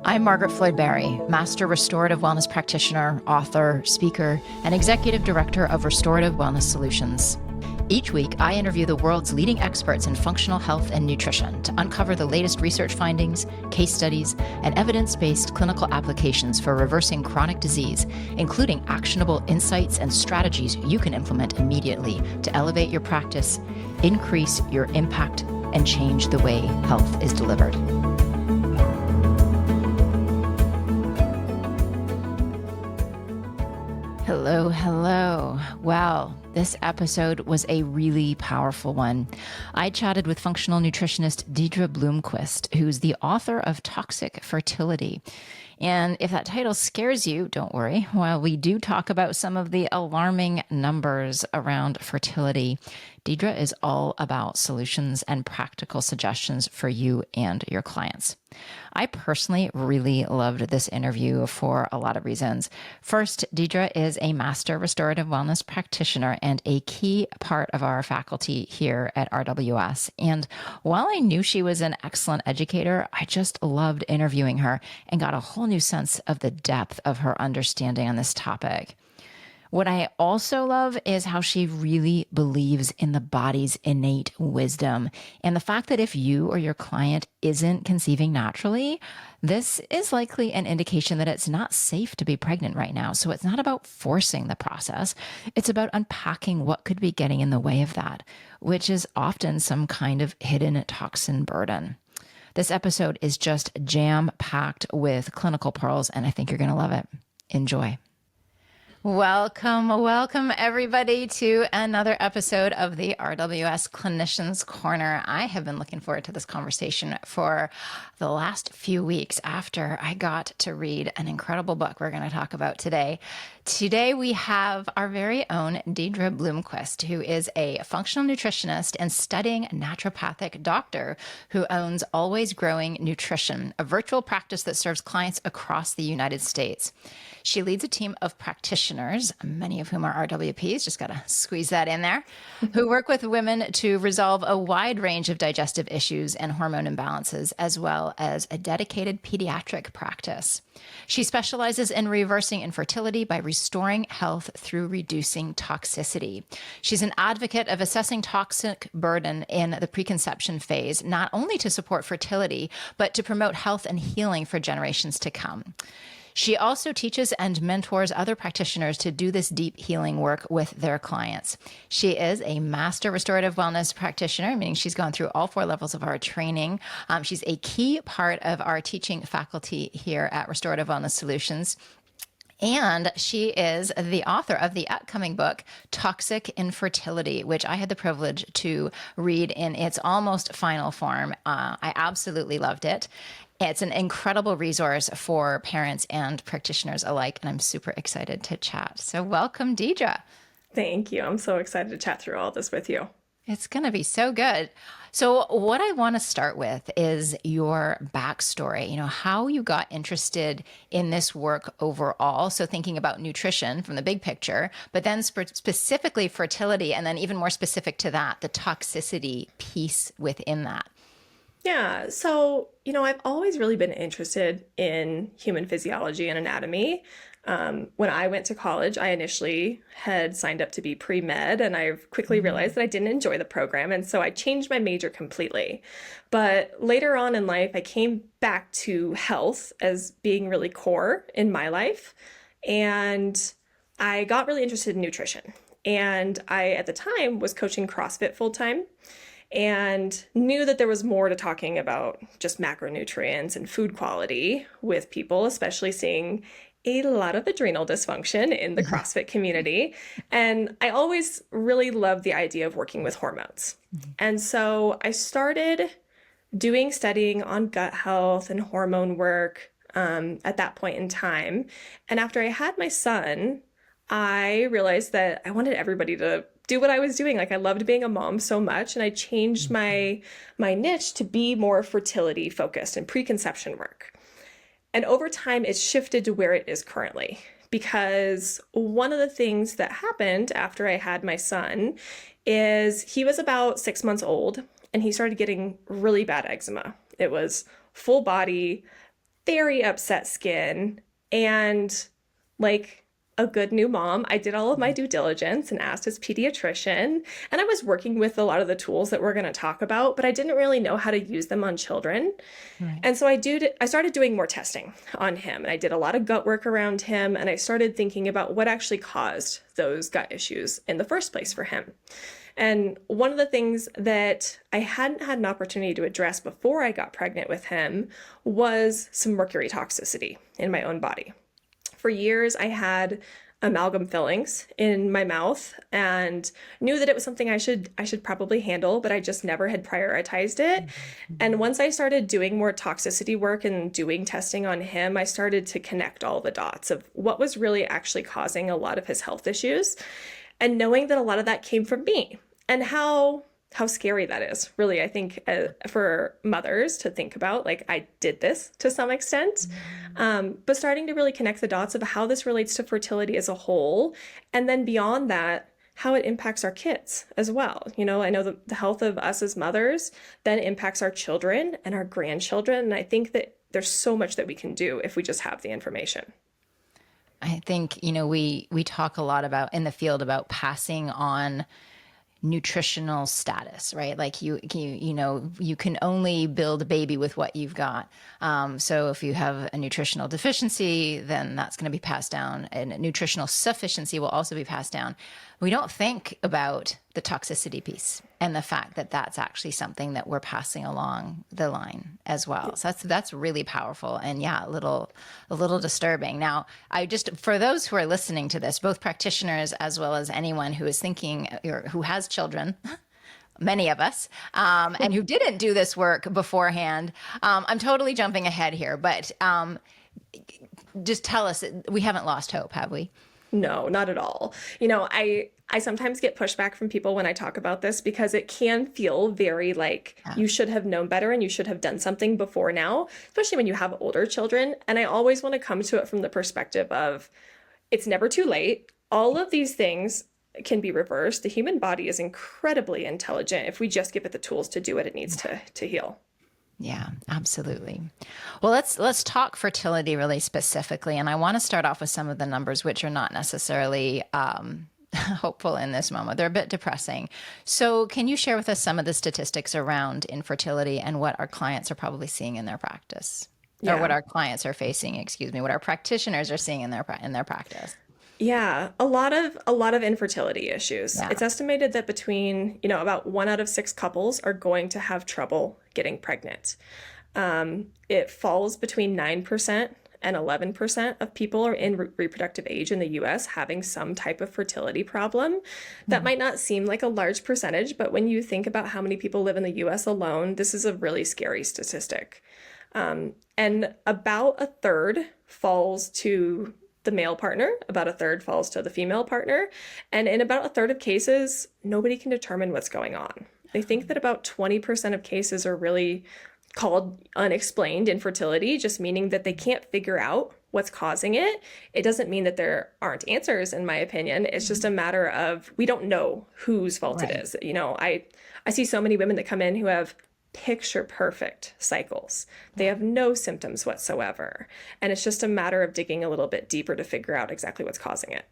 I'm Margaret Floyd-Berry, Master Restorative Wellness Practitioner, author, speaker, and Executive Director of Restorative Wellness Solutions. Each week, I interview the world's leading experts in functional health and nutrition to uncover the latest research findings, case studies, and evidence-based clinical applications for reversing chronic disease, including actionable insights and strategies you can implement immediately to elevate your practice, increase your impact, and change the way health is delivered. Hello, hello. Well, this episode was a really powerful one. I chatted with functional nutritionist Deidre Bloomquist, who's the author of Toxic Fertility. And if that title scares you, don't worry. While we do talk about some of the alarming numbers around fertility, Deidre is all about solutions and practical suggestions for you and your clients. I personally really loved this interview for a lot of reasons. First, Deidre is a master restorative wellness practitioner and a key part of our faculty here at RWS. And while I knew she was an excellent educator, I just loved interviewing her and got a whole new sense of the depth of her understanding on this topic. What I also love is how she really believes in the body's innate wisdom and the fact that if you or your client isn't conceiving naturally, this is likely an indication that it's not safe to be pregnant right now. So it's not about forcing the process. It's about unpacking what could be getting in the way of that, which is often some kind of hidden toxin burden. This episode is just jam-packed with clinical pearls, and I think you're going to love it. Enjoy. Welcome everybody to another episode of the RWS Clinicians Corner. I have been looking forward to this conversation for the last few weeks after I got to read an incredible book we're going to talk about today. Today we have our very own Deidre Bloomquist, who is a functional nutritionist and studying naturopathic doctor who owns Always Growing Nutrition, a virtual practice that serves clients across the United States. She leads a team of practitioners, many of whom are RWPs, just got to squeeze that in there, who work with women to resolve a wide range of digestive issues and hormone imbalances, as well as a dedicated pediatric practice. She specializes in reversing infertility by restoring health through reducing toxicity. She's an advocate of assessing toxic burden in the preconception phase, not only to support fertility, but to promote health and healing for generations to come. She also teaches and mentors other practitioners to do this deep healing work with their clients. She is a master restorative wellness practitioner, meaning she's gone through all 4 levels of our training. She's a key part of our teaching faculty here at Restorative Wellness Solutions. And she is the author of the upcoming book, Toxic Infertility, which I had the privilege to read in its almost final form. I absolutely loved it. It's an incredible resource for parents and practitioners alike, and I'm super excited to chat. So welcome, Deidre. Thank you. I'm so excited to chat through all this with you. It's going to be so good. So what I want to start with is your backstory, how you got interested in this work overall. So thinking about nutrition from the big picture, but then specifically fertility, and then even more specific to that, the toxicity piece within that. Yeah. So, I've always really been interested in human physiology and anatomy. When I went to college, I initially had signed up to be pre-med, and I quickly realized that I didn't enjoy the program. And so I changed my major completely. But later on in life, I came back to health as being really core in my life. And I got really interested in nutrition. And I, at the time, was coaching CrossFit full time, and knew that there was more to talking about just macronutrients and food quality with people, especially seeing a lot of adrenal dysfunction in the CrossFit community. And I always really loved the idea of working with hormones. And so I started doing studying on gut health and hormone work at that point in time. And after I had my son, I realized that I wanted everybody to do what I was doing. Like, I loved being a mom so much, and I changed my niche to be more fertility focused and preconception work. And over time, it's shifted to where it is currently, because one of the things that happened after I had my son is he was about 6 months old, and he started getting really bad eczema. It was full body, very upset skin. And like a good new mom, I did all of my due diligence and asked his pediatrician. And I was working with a lot of the tools that we're going to talk about, but I didn't really know how to use them on children. Right. And so I started doing more testing on him, and I did a lot of gut work around him, and I started thinking about what actually caused those gut issues in the first place for him. And one of the things that I hadn't had an opportunity to address before I got pregnant with him was some mercury toxicity in my own body. For years, I had amalgam fillings in my mouth and knew that it was something I should probably handle, but I just never had prioritized it. And once I started doing more toxicity work and doing testing on him, I started to connect all the dots of what was really actually causing a lot of his health issues, and knowing that a lot of that came from me, and how scary that is, really, I think, for mothers to think about, like, I did this to some extent, but starting to really connect the dots of how this relates to fertility as a whole, and then beyond that, how it impacts our kids as well. You know, I know the health of us as mothers then impacts our children and our grandchildren, and I think that there's so much that we can do if we just have the information. I think, we talk a lot about in the field about passing on nutritional status, right? Like you can only build a baby with what you've got. So if you have a nutritional deficiency, then that's going to be passed down, and nutritional sufficiency will also be passed down. We don't think about the toxicity piece and the fact that that's actually something that we're passing along the line as well. So that's really powerful, and a little disturbing. Now, for those who are listening to this, both practitioners as well as anyone who is thinking or who has children, many of us, and who didn't do this work beforehand, I'm totally jumping ahead here, but just tell us, we haven't lost hope, have we? No, not at all. You know, I sometimes get pushback from people when I talk about this, because it can feel very like you should have known better and you should have done something before now, especially when you have older children. And I always want to come to it from the perspective of it's never too late. All of these things can be reversed. The human body is incredibly intelligent if we just give it the tools to do what it needs to heal. Yeah, absolutely. Well, let's talk fertility really specifically, and I want to start off with some of the numbers, which are not necessarily hopeful in this moment. They're a bit depressing. So, can you share with us some of the statistics around infertility and what our clients are probably seeing in their practice, or what our clients are facing? Excuse me, what our practitioners are seeing in their practice? Yeah, a lot of infertility issues. Yeah. It's estimated that between, about 1 out of 6 couples are going to have trouble getting pregnant. It falls between 9% and 11% of people are in reproductive age in the US having some type of fertility problem. That might not seem like a large percentage, but when you think about how many people live in the US alone, this is a really scary statistic. And about a third falls to the male partner, about a third falls to the female partner, and in about a third of cases, nobody can determine what's going on. They think that about 20% of cases are really called unexplained infertility, just meaning that they can't figure out what's causing it. It doesn't mean that there aren't answers, in my opinion. It's just a matter of we don't know whose fault it is. I see so many women that come in who have picture perfect cycles. They have no symptoms whatsoever. And it's just a matter of digging a little bit deeper to figure out exactly what's causing it.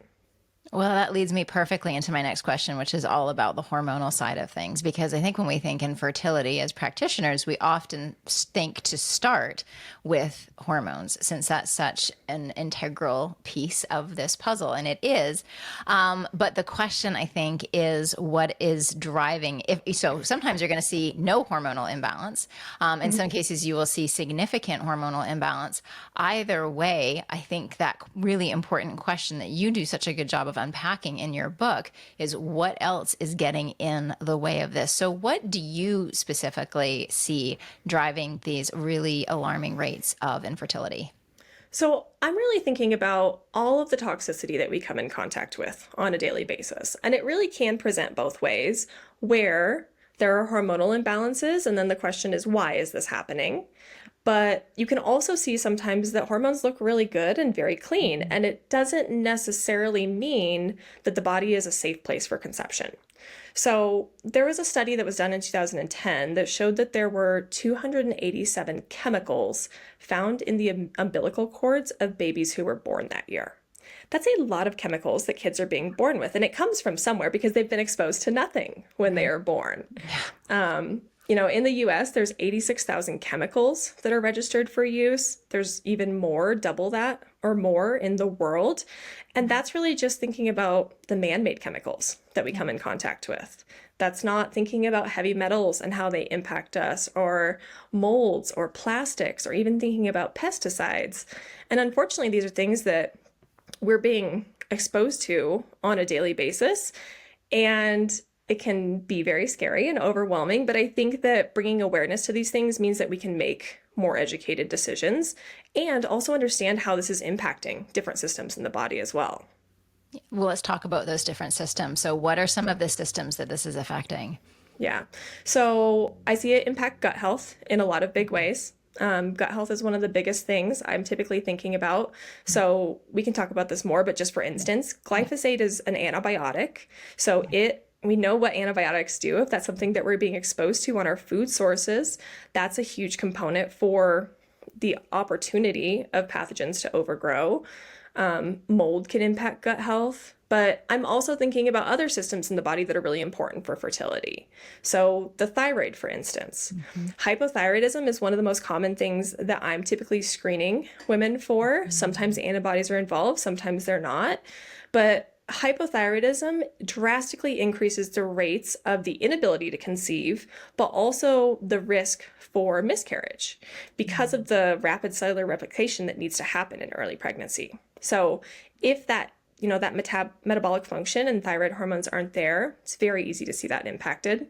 Well, that leads me perfectly into my next question, which is all about the hormonal side of things. Because I think when we think infertility as practitioners, we often think to start with hormones, since that's such an integral piece of this puzzle. And it is. But the question, I think, is what is driving? So sometimes you're going to see no hormonal imbalance. In some cases, you will see significant hormonal imbalance. Either way, I think that really important question that you do such a good job of unpacking in your book is what else is getting in the way of this. So what do you specifically see driving these really alarming rates of infertility? So I'm really thinking about all of the toxicity that we come in contact with on a daily basis. And it really can present both ways, where there are hormonal imbalances, and then the question is, why is this happening? But you can also see sometimes that hormones look really good and very clean, and it doesn't necessarily mean that the body is a safe place for conception. So there was a study that was done in 2010 that showed that there were 287 chemicals found in the umbilical cords of babies who were born that year. That's a lot of chemicals that kids are being born with, and it comes from somewhere because they've been exposed to nothing when they are born. In the US, there's 86,000 chemicals that are registered for use. There's even more, double that or more in the world. And that's really just thinking about the man-made chemicals that we come in contact with. That's not thinking about heavy metals and how they impact us, or molds or plastics, or even thinking about pesticides. And unfortunately, these are things that we're being exposed to on a daily basis. And it can be very scary and overwhelming, but I think that bringing awareness to these things means that we can make more educated decisions and also understand how this is impacting different systems in the body as well. Well, let's talk about those different systems. So what are some of the systems that this is affecting? Yeah. So I see it impact gut health in a lot of big ways. Gut health is one of the biggest things I'm typically thinking about. So we can talk about this more, but just for instance, glyphosate is an antibiotic. So we know what antibiotics do. If that's something that we're being exposed to on our food sources, that's a huge component for the opportunity of pathogens to overgrow. Mold can impact gut health, but I'm also thinking about other systems in the body that are really important for fertility. So the thyroid, for instance. Hypothyroidism is one of the most common things that I'm typically screening women for. Sometimes antibodies are involved, sometimes they're not. But hypothyroidism drastically increases the rates of the inability to conceive, but also the risk for miscarriage because of the rapid cellular replication that needs to happen in early pregnancy. So if that metabolic function and thyroid hormones aren't there, it's very easy to see that impacted.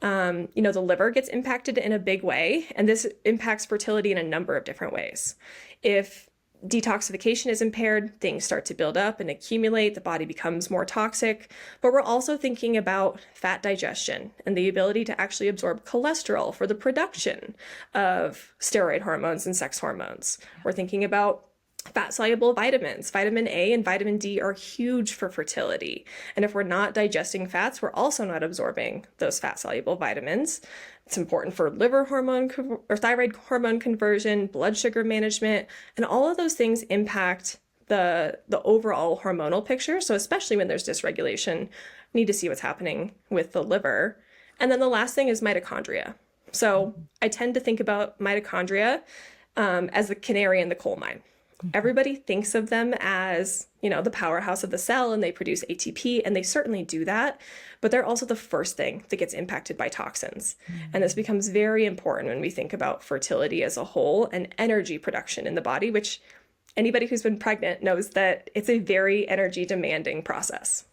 The liver gets impacted in a big way, and this impacts fertility in a number of different ways. If detoxification is impaired, things start to build up and accumulate, the body becomes more toxic, but we're also thinking about fat digestion and the ability to actually absorb cholesterol for the production of steroid hormones and sex hormones. We're thinking about fat-soluble vitamins. Vitamin A and vitamin D are huge for fertility. And if we're not digesting fats, we're also not absorbing those fat-soluble vitamins. It's important for liver hormone or thyroid hormone conversion, blood sugar management, and all of those things impact the overall hormonal picture. So especially when there's dysregulation, we need to see what's happening with the liver. And then the last thing is mitochondria. So I tend to think about mitochondria as the canary in the coal mine. Everybody thinks of them as, the powerhouse of the cell, and they produce ATP, and they certainly do that, but they're also the first thing that gets impacted by toxins. And this becomes very important when we think about fertility as a whole and energy production in the body, which anybody who's been pregnant knows that it's a very energy demanding process.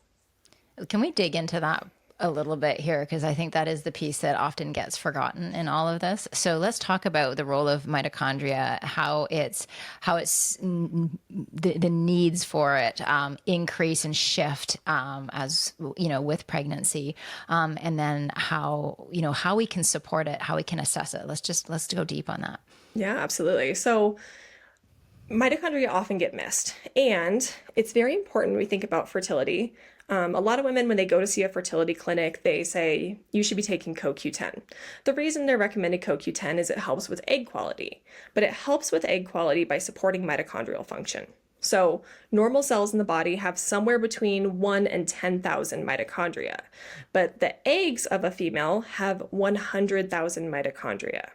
Can we dig into that a little bit here? Because I think that is the piece that often gets forgotten in all of this. So let's talk about the role of mitochondria, how the needs for it increase and shift as with pregnancy, and then how we can support it, how we can assess it. Let's go deep on that. Yeah, absolutely. So mitochondria often get missed, and it's very important when we think about fertility. A lot of women, when they go to see a fertility clinic, they say, you should be taking CoQ10. The reason they're recommended CoQ10 is it helps with egg quality, but it helps with egg quality by supporting mitochondrial function. So normal cells in the body have somewhere between 1 and 10,000 mitochondria, but the eggs of a female have 100,000 mitochondria.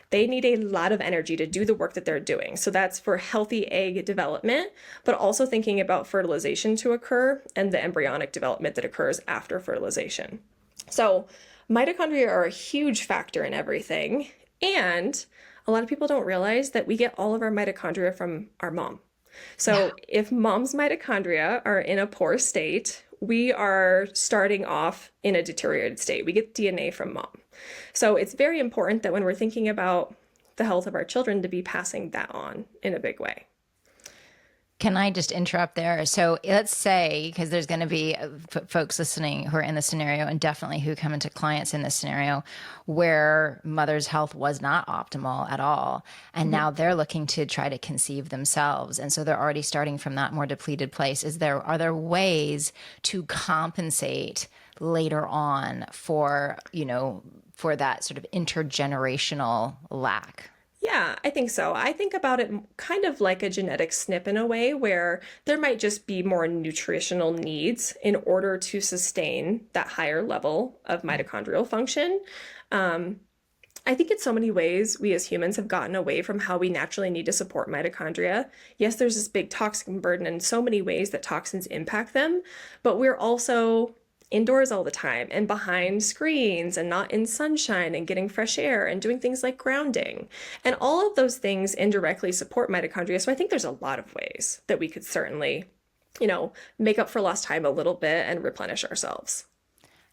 They need a lot of energy to do the work that they're doing. So that's for healthy egg development, but also thinking about fertilization to occur and the embryonic development that occurs after fertilization. So mitochondria are a huge factor in everything. And a lot of people don't realize that we get all of our mitochondria from our mom. So if mom's mitochondria are in a poor state, we are starting off in a deteriorated state. We get DNA from mom. So it's very important that when we're thinking about the health of our children to be passing that on in a big way. Can I just interrupt there? So let's say, because there's going to be folks listening who are in this scenario, and definitely who come into clients in this scenario where mother's health was not optimal at all. And now they're looking to try to conceive themselves. And so they're already starting from that more depleted place. Are there ways to compensate later on for, for that sort of intergenerational lack? Yeah, I think so. I think about it kind of like a genetic SNP in a way where there might just be more nutritional needs in order to sustain that higher level of mitochondrial function. I think in so many ways, we as humans have gotten away from how we naturally need to support mitochondria. Yes, there's this big toxin burden in so many ways that toxins impact them, but we're also indoors all the time and behind screens and not in sunshine and getting fresh air and doing things like grounding. And all of those things indirectly support mitochondria. So I think there's a lot of ways that we could certainly, make up for lost time a little bit and replenish ourselves.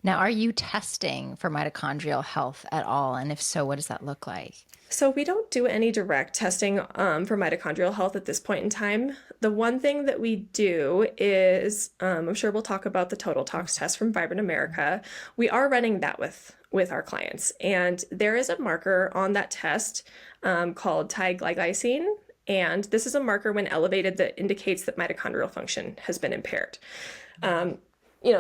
Now, are you testing for mitochondrial health at all? And if so, what does that look like? So we don't do any direct testing for mitochondrial health at this point in time. The one thing that we do is, I'm sure we'll talk about the total tox test from Vibrant America. We are running that with our clients. And there is a marker on that test called Ti-glycine. And this is a marker when elevated that indicates that mitochondrial function has been impaired.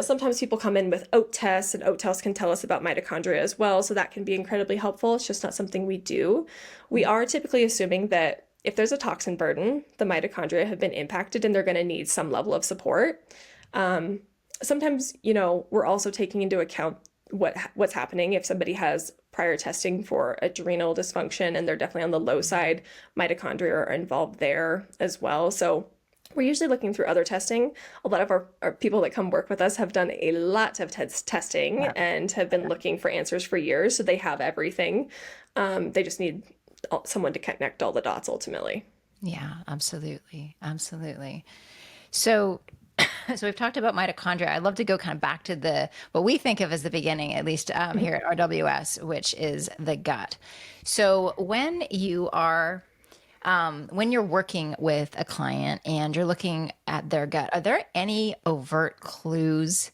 Sometimes people come in with oat tests, and oat tests can tell us about mitochondria as well. So that can be incredibly helpful. It's just not something we do. We are typically assuming that if there's a toxin burden, the mitochondria have been impacted and they're going to need some level of support. Sometimes, we're also taking into account what's happening if somebody has prior testing for adrenal dysfunction and they're definitely on the low side. Mitochondria are involved there as well. So we're usually looking through other testing. A lot of our people that come work with us have done a lot of testing and have been looking for answers for years. So they have everything. They just need someone to connect all the dots ultimately. Yeah, absolutely. Absolutely. So we've talked about mitochondria. I'd love to go kind of back to what we think of as the beginning, at least here at RWS, which is the gut. So when you're working with a client and you're looking at their gut, are there any overt clues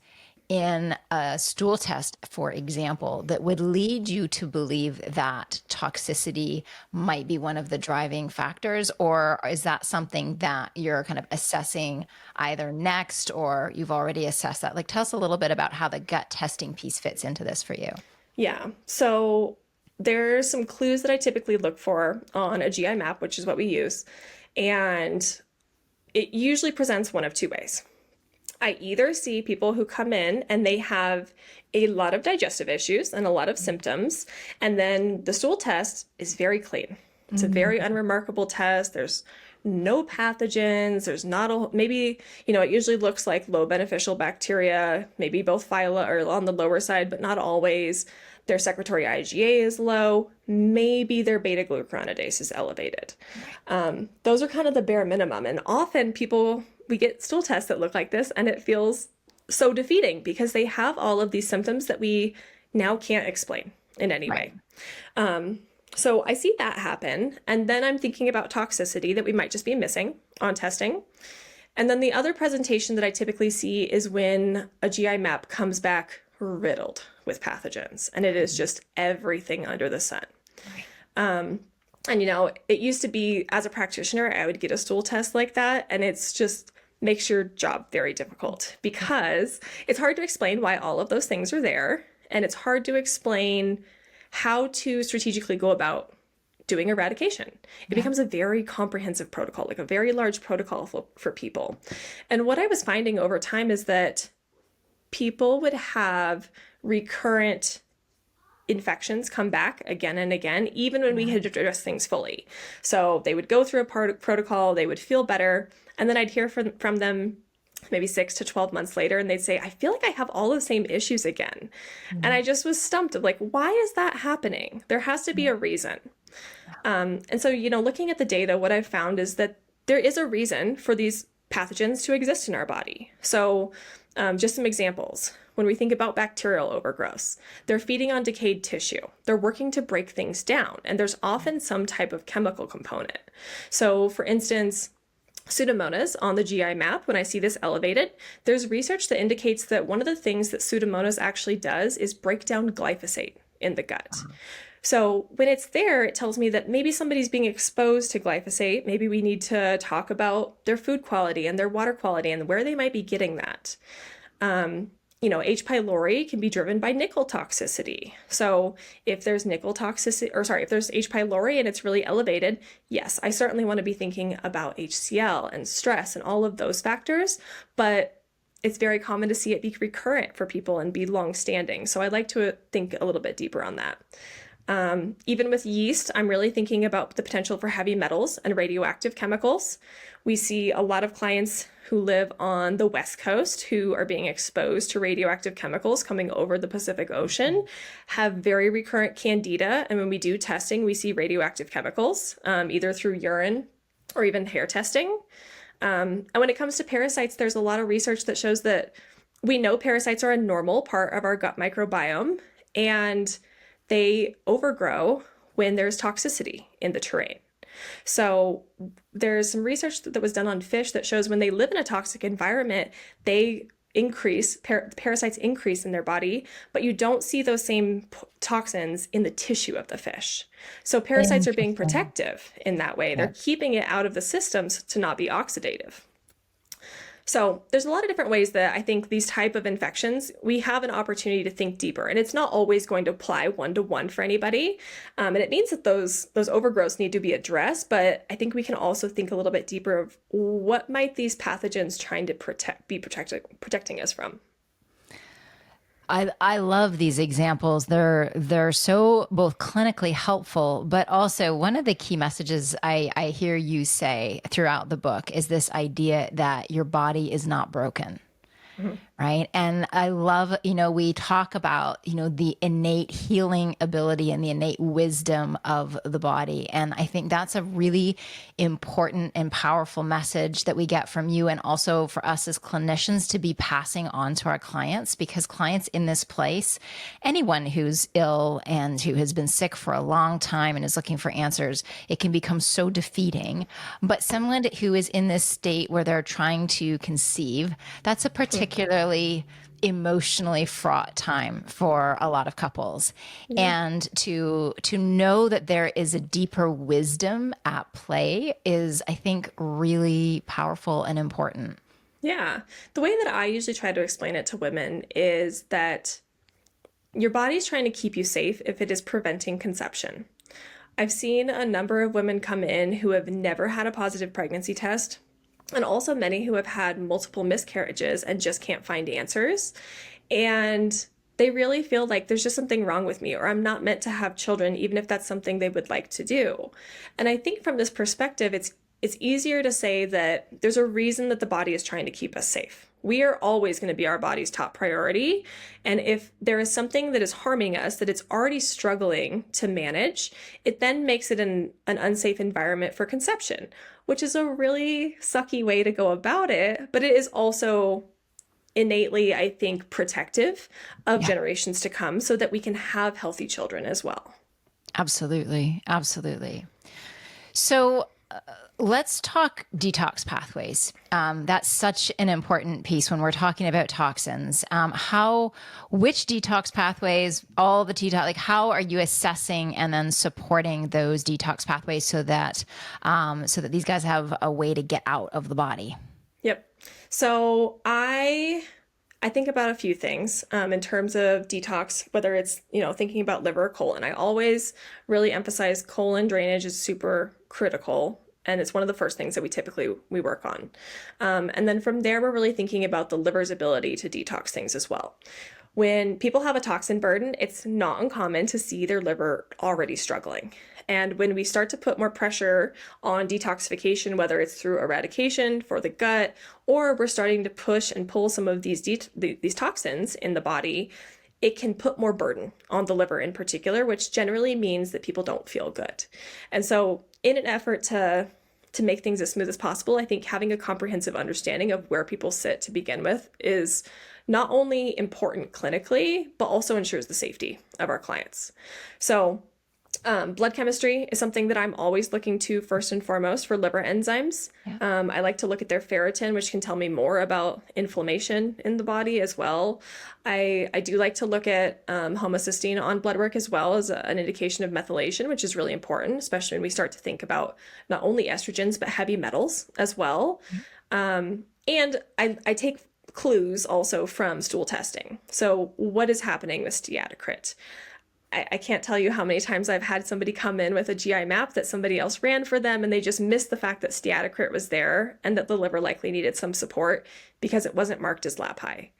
in a stool test, for example, that would lead you to believe that toxicity might be one of the driving factors? Or is that something that you're kind of assessing either next or you've already assessed that? Like, tell us a little bit about how the gut testing piece fits into this for you. Yeah. So there's some clues that I typically look for on a GI map, which is what we use. And it usually presents one of two ways. I either see people who come in and they have a lot of digestive issues and a lot of symptoms, and then the stool test is very clean. It's a very unremarkable test. There's no pathogens. There's not maybe, it usually looks like low beneficial bacteria, maybe both phyla are on the lower side, but not always. Their secretory IgA is low. Maybe their beta glucuronidase is elevated. Those are kind of the bare minimum. And often we get stool tests that look like this and it feels so defeating because they have all of these symptoms that we now can't explain in any way. So I see that happen. And then I'm thinking about toxicity that we might just be missing on testing. And then the other presentation that I typically see is when a GI map comes back riddled with pathogens, and it is just everything under the sun. And it used to be, as a practitioner, I would get a stool test like that, and it's just makes your job very difficult because it's hard to explain why all of those things are there, and it's hard to explain how to strategically go about doing eradication. It becomes a very comprehensive protocol, like a very large protocol for people. And what I was finding over time is that people would have recurrent infections come back again and again, even when we had addressed things fully. So they would go through a protocol, they would feel better, and then I'd hear from them maybe 6 to 12 months later, and they'd say, I feel like I have all the same issues again. And I just was stumped of like, why is that happening? There has to be a reason. And so, looking at the data, what I've found is that there is a reason for these pathogens to exist in our body. So just some examples. When we think about bacterial overgrowths, they're feeding on decayed tissue. They're working to break things down, and there's often some type of chemical component. So for instance, Pseudomonas on the GI map, when I see this elevated, there's research that indicates that one of the things that Pseudomonas actually does is break down glyphosate in the gut. So when it's there, it tells me that maybe somebody's being exposed to glyphosate. Maybe we need to talk about their food quality and their water quality and where they might be getting that. H. pylori can be driven by nickel toxicity. So if there's nickel toxicity, if there's H. pylori and it's really elevated, yes, I certainly want to be thinking about HCl and stress and all of those factors, but it's very common to see it be recurrent for people and be long-standing. So I'd like to think a little bit deeper on that. Even with yeast, I'm really thinking about the potential for heavy metals and radioactive chemicals. We see a lot of clients who live on the West Coast who are being exposed to radioactive chemicals coming over the Pacific Ocean, have very recurrent candida. And when we do testing, we see radioactive chemicals, either through urine or even hair testing. And when it comes to parasites, there's a lot of research that shows that we know parasites are a normal part of our gut microbiome, and they overgrow when there's toxicity in the terrain. So there's some research that was done on fish that shows when they live in a toxic environment, they increase, parasites increase in their body, but you don't see those same toxins in the tissue of the fish. So parasites are being protective in that way. They're keeping it out of the systems to not be oxidative. So there's a lot of different ways that I think these type of infections, we have an opportunity to think deeper, and it's not always going to apply one-to-one for anybody. And it means that those overgrowths need to be addressed, but I think we can also think a little bit deeper of what might these pathogens trying to protecting us from. I love these examples. They're so both clinically helpful, but also one of the key messages I hear you say throughout the book is this idea that your body is not broken. Mm-hmm. Right. And I love, we talk about, the innate healing ability and the innate wisdom of the body. And I think that's a really important and powerful message that we get from you, and also for us as clinicians to be passing on to our clients, because clients in this place, anyone who's ill and who has been sick for a long time and is looking for answers, it can become so defeating. But someone who is in this state where they're trying to conceive, that's a particularly emotionally fraught time for a lot of couples. Yeah. And to know that there is a deeper wisdom at play is, I think, really powerful and important. Yeah. The way that I usually try to explain it to women is that your body's trying to keep you safe if it is preventing conception. I've seen a number of women come in who have never had a positive pregnancy test, and also many who have had multiple miscarriages and just can't find answers. And they really feel like there's just something wrong with me, or I'm not meant to have children, even if that's something they would like to do. And I think from this perspective, it's easier to say that there's a reason that the body is trying to keep us safe. We are always going to be our body's top priority. And if there is something that is harming us, that it's already struggling to manage, it then makes it an unsafe environment for conception, which is a really sucky way to go about it. But it is also innately, I think, protective of generations to come so that we can have healthy children as well. Absolutely. Absolutely. So let's talk detox pathways. That's such an important piece when we're talking about toxins. Which detox pathways, all the detox, like how are you assessing and then supporting those detox pathways so that these guys have a way to get out of the body? Yep. So I think about a few things in terms of detox, whether it's, thinking about liver or colon. I always really emphasize colon drainage is super critical. And it's one of the first things that we work on. And then from there, we're really thinking about the liver's ability to detox things as well. When people have a toxin burden, it's not uncommon to see their liver already struggling. And when we start to put more pressure on detoxification, whether it's through eradication for the gut, or we're starting to push and pull some of these toxins in the body, it can put more burden on the liver in particular, which generally means that people don't feel good. And so in an effort to make things as smooth as possible, I think having a comprehensive understanding of where people sit to begin with is not only important clinically, but also ensures the safety of our clients. So Blood chemistry is something that I'm always looking to first and foremost for liver enzymes. Yeah. I like to look at their ferritin, which can tell me more about inflammation in the body as well. I do like to look at homocysteine on blood work as well as an indication of methylation, which is really important, especially when we start to think about not only estrogens, but heavy metals as well. And I take clues also from stool testing. So what is happening with steatocrit? I can't tell you how many times I've had somebody come in with a GI map that somebody else ran for them and they just missed the fact that steatocrit was there and that the liver likely needed some support because it wasn't marked as lab high.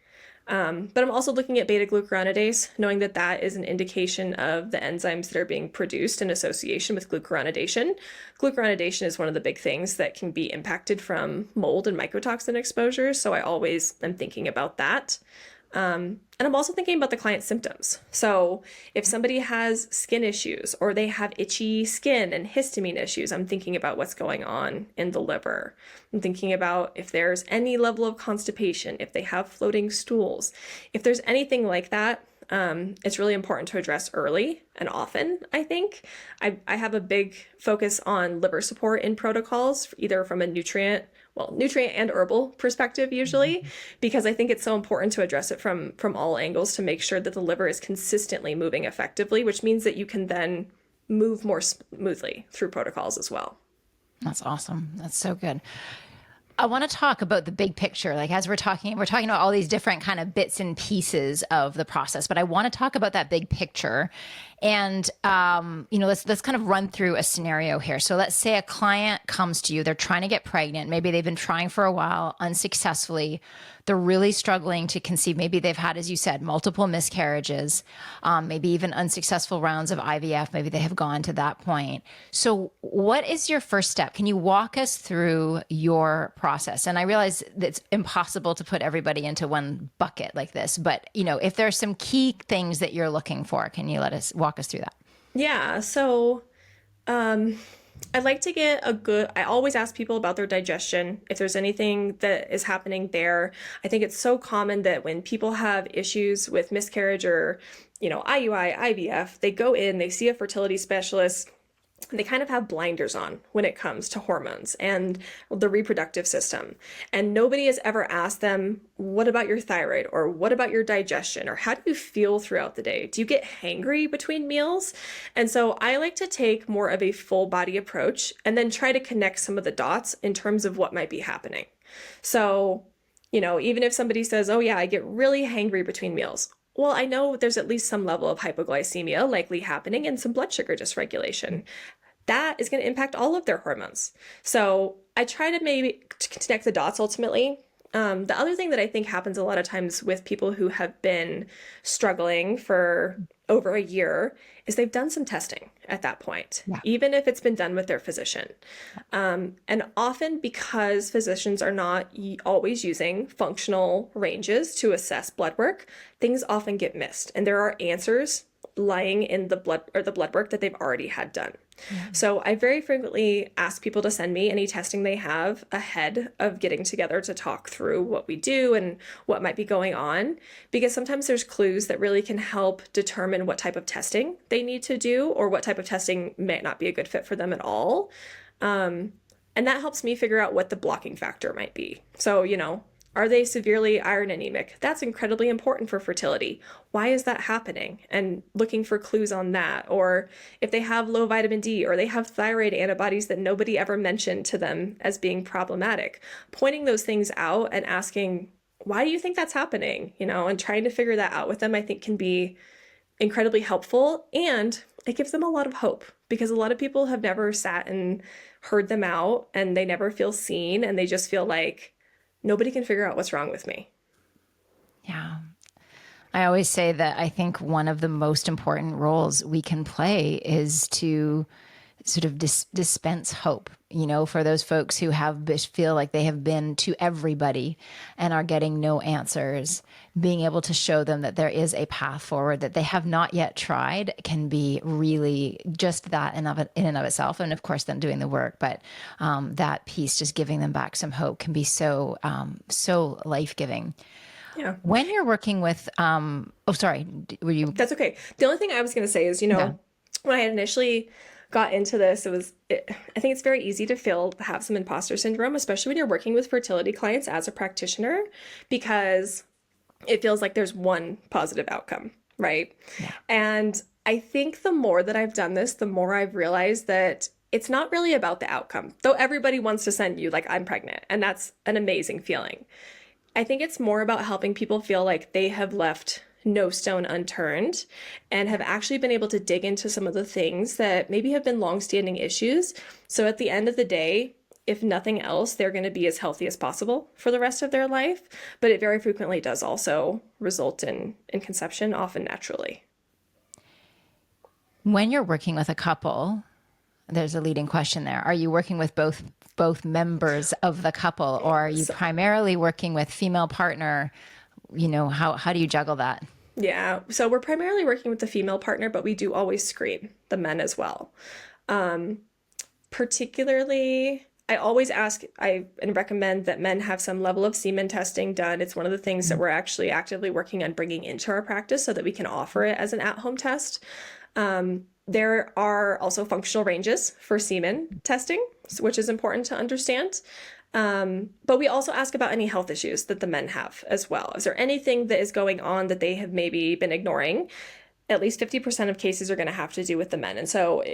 But I'm also looking at beta-glucuronidase, knowing that that is an indication of the enzymes that are being produced in association with glucuronidation. Glucuronidation is one of the big things that can be impacted from mold and mycotoxin exposure, so I always am thinking about that. And I'm also thinking about the client's symptoms. So if somebody has skin issues or they have itchy skin and histamine issues, I'm thinking about what's going on in the liver. I'm thinking about if there's any level of constipation, if they have floating stools, if there's anything like that. It's really important to address early and often, I think. I have a big focus on liver support in protocols, either from a nutrient and herbal perspective usually, because I think it's so important to address it from all angles to make sure that the liver is consistently moving effectively, which means that you can then move more smoothly through protocols as well. That's awesome. That's so good. I want to talk about the big picture. Like as we're talking about all these different kind of bits and pieces of the process, but I want to talk about that big picture. And, let's kind of run through a scenario here. So let's say a client comes to you, they're trying to get pregnant. Maybe they've been trying for a while unsuccessfully. They're really struggling to conceive. Maybe they've had, as you said, multiple miscarriages, maybe even unsuccessful rounds of IVF. Maybe they have gone to that point. So what is your first step? Can you walk us through your process? And I realize that it's impossible to put everybody into one bucket like this, but if there's some key things that you're looking for, can you walk us through that? Yeah, so I'd like to get I always ask people about their digestion, if there's anything that is happening there. I think it's so common that when people have issues with miscarriage or, IUI, IVF, they go in, they see a fertility specialist, they kind of have blinders on when it comes to hormones and the reproductive system. And nobody has ever asked them, what about your thyroid? Or what about your digestion? Or how do you feel throughout the day? Do you get hangry between meals? And so I like to take more of a full body approach and then try to connect some of the dots in terms of what might be happening. So, even if somebody says, oh yeah, I get really hangry between meals. Well, I know there's at least some level of hypoglycemia likely happening and some blood sugar dysregulation. That is going to impact all of their hormones. So I try to maybe connect the dots ultimately. The other thing that I think happens a lot of times with people who have been struggling for over a year is they've done some testing at that point, even if it's been done with their physician. And often because physicians are not always using functional ranges to assess blood work, things often get missed. And there are answers lying in the blood work that they've already had done. Yeah. So I very frequently ask people to send me any testing they have ahead of getting together to talk through what we do and what might be going on, because sometimes there's clues that really can help determine what type of testing they need to do or what type of testing may not be a good fit for them at all. And that helps me figure out what the blocking factor might be. So, are they severely iron anemic? That's incredibly important for fertility. Why is that happening? And looking for clues on that. Or if they have low vitamin D or they have thyroid antibodies that nobody ever mentioned to them as being problematic, pointing those things out and asking, why do you think that's happening? And trying to figure that out with them, I think can be incredibly helpful. And it gives them a lot of hope because a lot of people have never sat and heard them out and they never feel seen and they just feel like, nobody can figure out what's wrong with me. Yeah. I always say that I think one of the most important roles we can play is to sort of dispense hope, for those folks who feel like they have been to everybody and are getting no answers. Being able to show them that there is a path forward that they have not yet tried can be really just that in and of itself. And of course, then doing the work, but that piece, just giving them back some hope, can be so life-giving. Yeah. When you're working with, sorry, were you? That's okay. The only thing I was going to say is, when I initially got into this, I think it's very easy to have some imposter syndrome, especially when you're working with fertility clients as a practitioner, because it feels like there's one positive outcome, right? Yeah. And I think the more that I've done this, the more I've realized that it's not really about the outcome, though everybody wants to send you like, I'm pregnant, and that's an amazing feeling. I think it's more about helping people feel like they have left no stone unturned and have actually been able to dig into some of the things that maybe have been longstanding issues. So at the end of the day, if nothing else, they're going to be as healthy as possible for the rest of their life. But it very frequently does also result in conception, often naturally. When you're working with a couple, there's a leading question there. Are you working with both members of the couple, or are you primarily working with female partner? You know, how do you juggle that? Yeah, so we're primarily working with the female partner, but we do always screen the men as well. Particularly, I always ask and recommend that men have some level of semen testing done. It's one of the things that we're actually actively working on bringing into our practice so that we can offer it as an at-home test. There are also functional ranges for semen testing, which is important to understand. But we also ask about any health issues that the men have as well. Is there anything that is going on that they have maybe been ignoring? At least 50% of cases are going to have to do with the men. And so,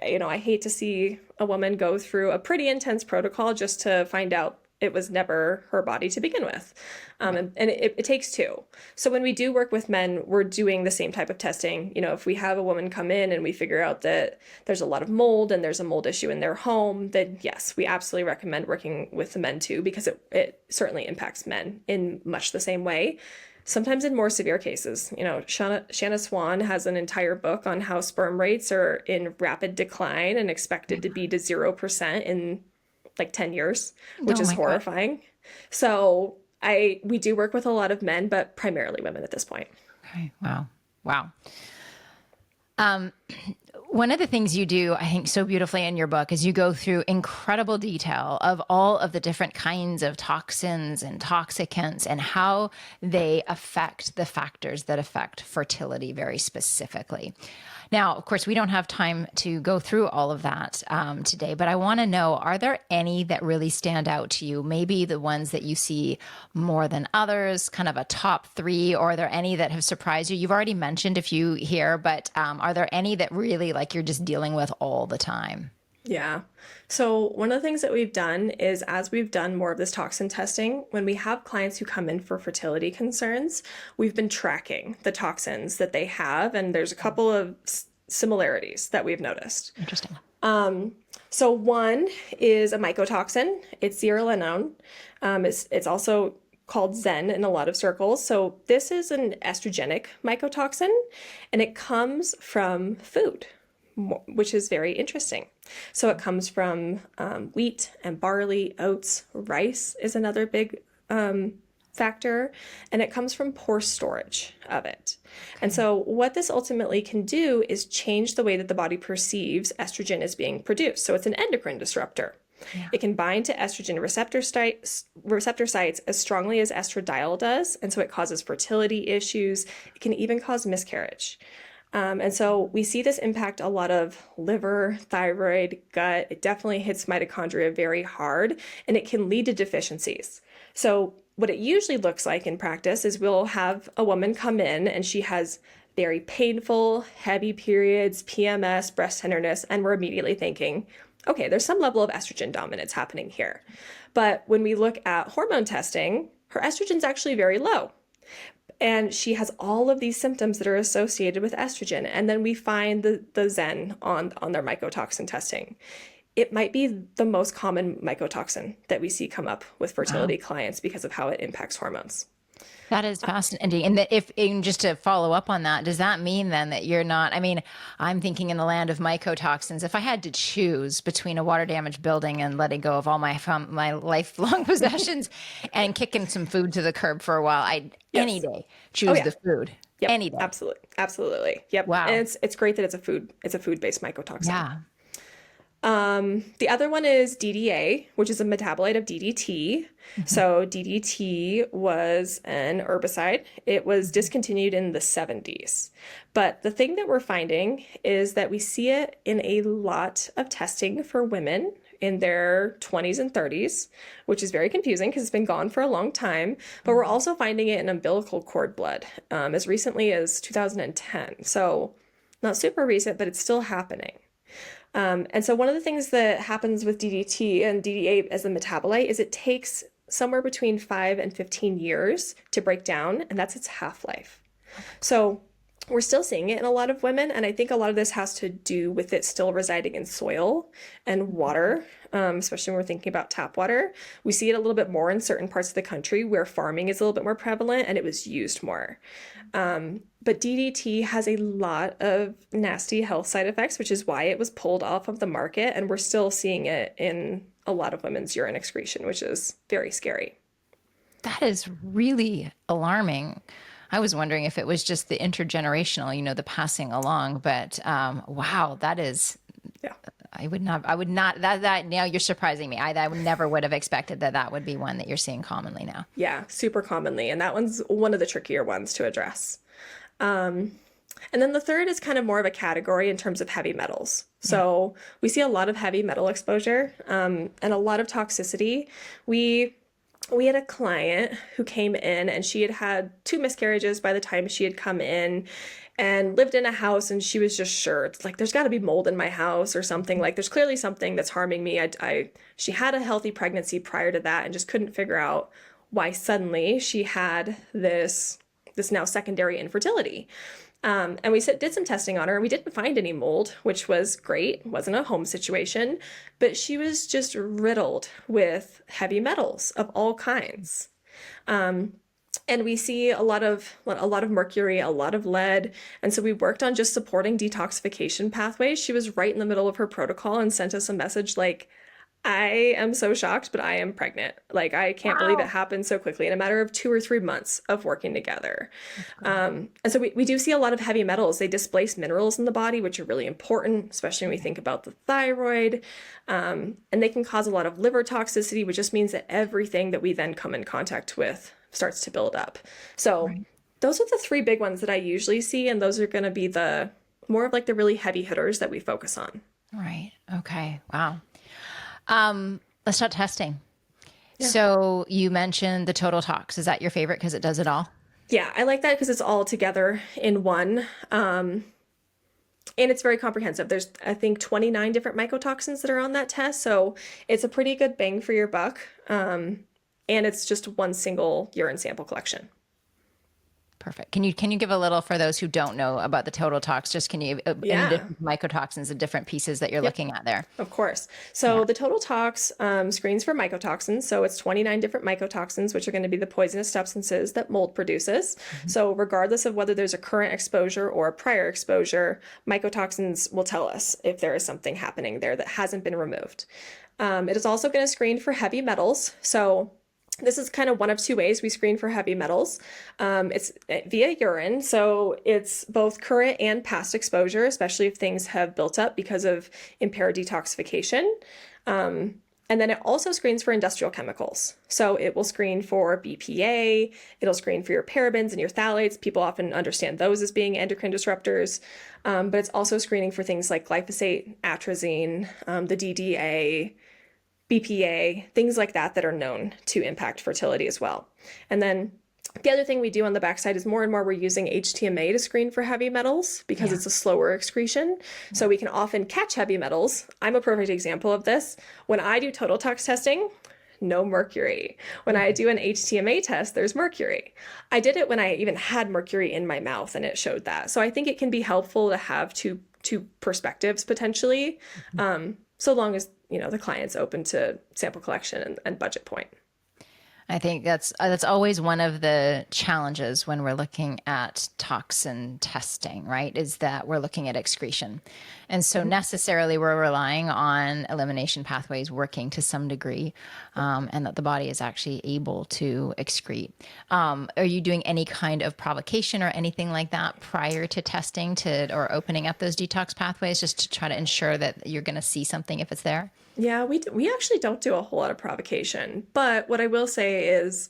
I hate to see a woman go through a pretty intense protocol just to find out it was never her body to begin with. And it takes two. So when we do work with men, we're doing the same type of testing. If we have a woman come in and we figure out that there's a lot of mold and there's a mold issue in their home, then yes, we absolutely recommend working with the men too, because it certainly impacts men in much the same way. Sometimes in more severe cases. Shanna Swan has an entire book on how sperm rates are in rapid decline and expected to be to 0% in like 10 years, which is horrifying. God. So we do work with a lot of men, but primarily women at this point. Okay. Wow. One of the things you do, I think, so beautifully in your book is you go through incredible detail of all of the different kinds of toxins and toxicants and how they affect the factors that affect fertility very specifically. Now, of course, we don't have time to go through all of that today, but I want to know, are there any that really stand out to you? Maybe the ones that you see more than others, kind of a top three, or are there any that have surprised you? You've already mentioned a few here, but are there any that really like you're just dealing with all the time? Yeah. So one of the things that we've done is, as we've done more of this toxin testing, when we have clients who come in for fertility concerns, we've been tracking the toxins that they have, and there's a couple of similarities that we've noticed. Interesting. So one is a mycotoxin. It's zearalenone. It's also called Zen in a lot of circles. So this is an estrogenic mycotoxin, and it comes from food, which is very interesting. So it comes from wheat and barley, oats, rice is another big factor, and it comes from poor storage of it. Okay. And so what this ultimately can do is change the way that the body perceives estrogen is being produced. So it's an endocrine disruptor. Yeah. It can bind to estrogen receptor sites as strongly as estradiol does, and so it causes fertility issues. It can even cause miscarriage. And so we see this impact a lot of liver, thyroid, gut. It definitely hits mitochondria very hard, and it can lead to deficiencies. So what it usually looks like in practice is we'll have a woman come in and she has very painful, heavy periods, PMS, breast tenderness, and we're immediately thinking, okay, there's some level of estrogen dominance happening here. But when we look at hormone testing, her estrogen's actually very low. And she has all of these symptoms that are associated with estrogen. And then we find the Zen on their mycotoxin testing. It might be the most common mycotoxin that we see come up with fertility clients because of how it impacts hormones. That is fascinating. And just to follow up on that, does that mean then that you're not, I'm thinking in the land of mycotoxins, if I had to choose between a water damaged building and letting go of all my lifelong possessions and kicking some food to the curb for a while, I'd any day choose the food. Yep. Any day. Absolutely. Yep. Wow. And it's great that it's a food-based mycotoxin. Yeah. The other one is DDA, which is a metabolite of DDT. Mhm. So DDT was an herbicide. It was discontinued in the 70s. But the thing that we're finding is that we see it in a lot of testing for women in their 20s and 30s, which is very confusing because it's been gone for a long time. But we're also finding it in umbilical cord blood as recently as 2010. So not super recent, but it's still happening. And so one of the things that happens with DDT and DDA as a metabolite is it takes somewhere between 5 and 15 years to break down, and that's its half-life. So we're still seeing it in a lot of women, and I think a lot of this has to do with it still residing in soil and water, especially when we're thinking about tap water. We see it a little bit more in certain parts of the country where farming is a little bit more prevalent and it was used more. But DDT has a lot of nasty health side effects, which is why it was pulled off of the market, and we're still seeing it in a lot of women's urine excretion, which is very scary. That is really alarming. I was wondering if it was just the intergenerational, the passing along, but wow, that is, Yeah. I would not, now you're surprising me. I never would have expected that would be one that you're seeing commonly now. Yeah, super commonly. And that one's one of the trickier ones to address. And then the third is kind of more of a category in terms of heavy metals. So we see a lot of heavy metal exposure and a lot of toxicity. We had a client who came in and she had had 2 miscarriages by the time she had come in and lived in a house, and she was just sure it's like there's got to be mold in my house or something. Like there's clearly something that's harming me. She had a healthy pregnancy prior to that and just couldn't figure out why suddenly she had this now secondary infertility. And we did some testing on her, and we didn't find any mold, which was great. It wasn't a home situation, but she was just riddled with heavy metals of all kinds. And we see a lot of mercury, a lot of lead. And so we worked on just supporting detoxification pathways. She was right in the middle of her protocol and sent us a message like, I am so shocked, but I am pregnant. Like, I can't believe it happened so quickly in a matter of 2 or 3 months of working together. And so we do see a lot of heavy metals. They displace minerals in the body, which are really important, especially when we think about the thyroid. And they can cause a lot of liver toxicity, which just means that everything that we then come in contact with starts to build up. So those are the 3 big ones that I usually see. And those are going to be the more of like the really heavy hitters that we focus on. Right. Okay. Wow. Let's start testing. Yeah. So you mentioned the total tox. Is that your favorite because it does it all? Yeah, I like that because it's all together in one. And it's very comprehensive. There's, I think, 29 different mycotoxins that are on that test. So it's a pretty good bang for your buck. And it's just one single urine sample collection. Perfect. Can you give a little for those who don't know about the total tox? Just can you any different mycotoxins, the different pieces that you're looking at there? Of course. So the total tox screens for mycotoxins. So it's 29 different mycotoxins, which are going to be the poisonous substances that mold produces. So regardless of whether there's a current exposure or a prior exposure, mycotoxins will tell us if there is something happening there that hasn't been removed. It is also going to screen for heavy metals. So this is kind of one of 2 ways we screen for heavy metals. It's via urine, so it's both current and past exposure, especially if things have built up because of impaired detoxification. And then it also screens for industrial chemicals. So it will screen for BPA, it'll screen for your parabens and your phthalates. People often understand those as being endocrine disruptors, but it's also screening for things like glyphosate, atrazine, the DDA, BPA, things like that are known to impact fertility as well. And then the other thing we do on the backside is more and more we're using HTMA to screen for heavy metals because it's a slower excretion. So we can often catch heavy metals. I'm a perfect example of this. When I do total tox testing, no mercury. When I do an HTMA test, there's mercury. I did it when I even had mercury in my mouth and it showed that. So I think it can be helpful to have two perspectives potentially, so long as the client's open to sample collection and budget point. I think that's always one of the challenges when we're looking at toxin testing, right? Is that we're looking at excretion. And so necessarily we're relying on elimination pathways working to some degree, and that the body is actually able to excrete. Are you doing any kind of provocation or anything like that prior to testing or opening up those detox pathways just to try to ensure that you're going to see something if it's there? Yeah, we actually don't do a whole lot of provocation, but what I will say is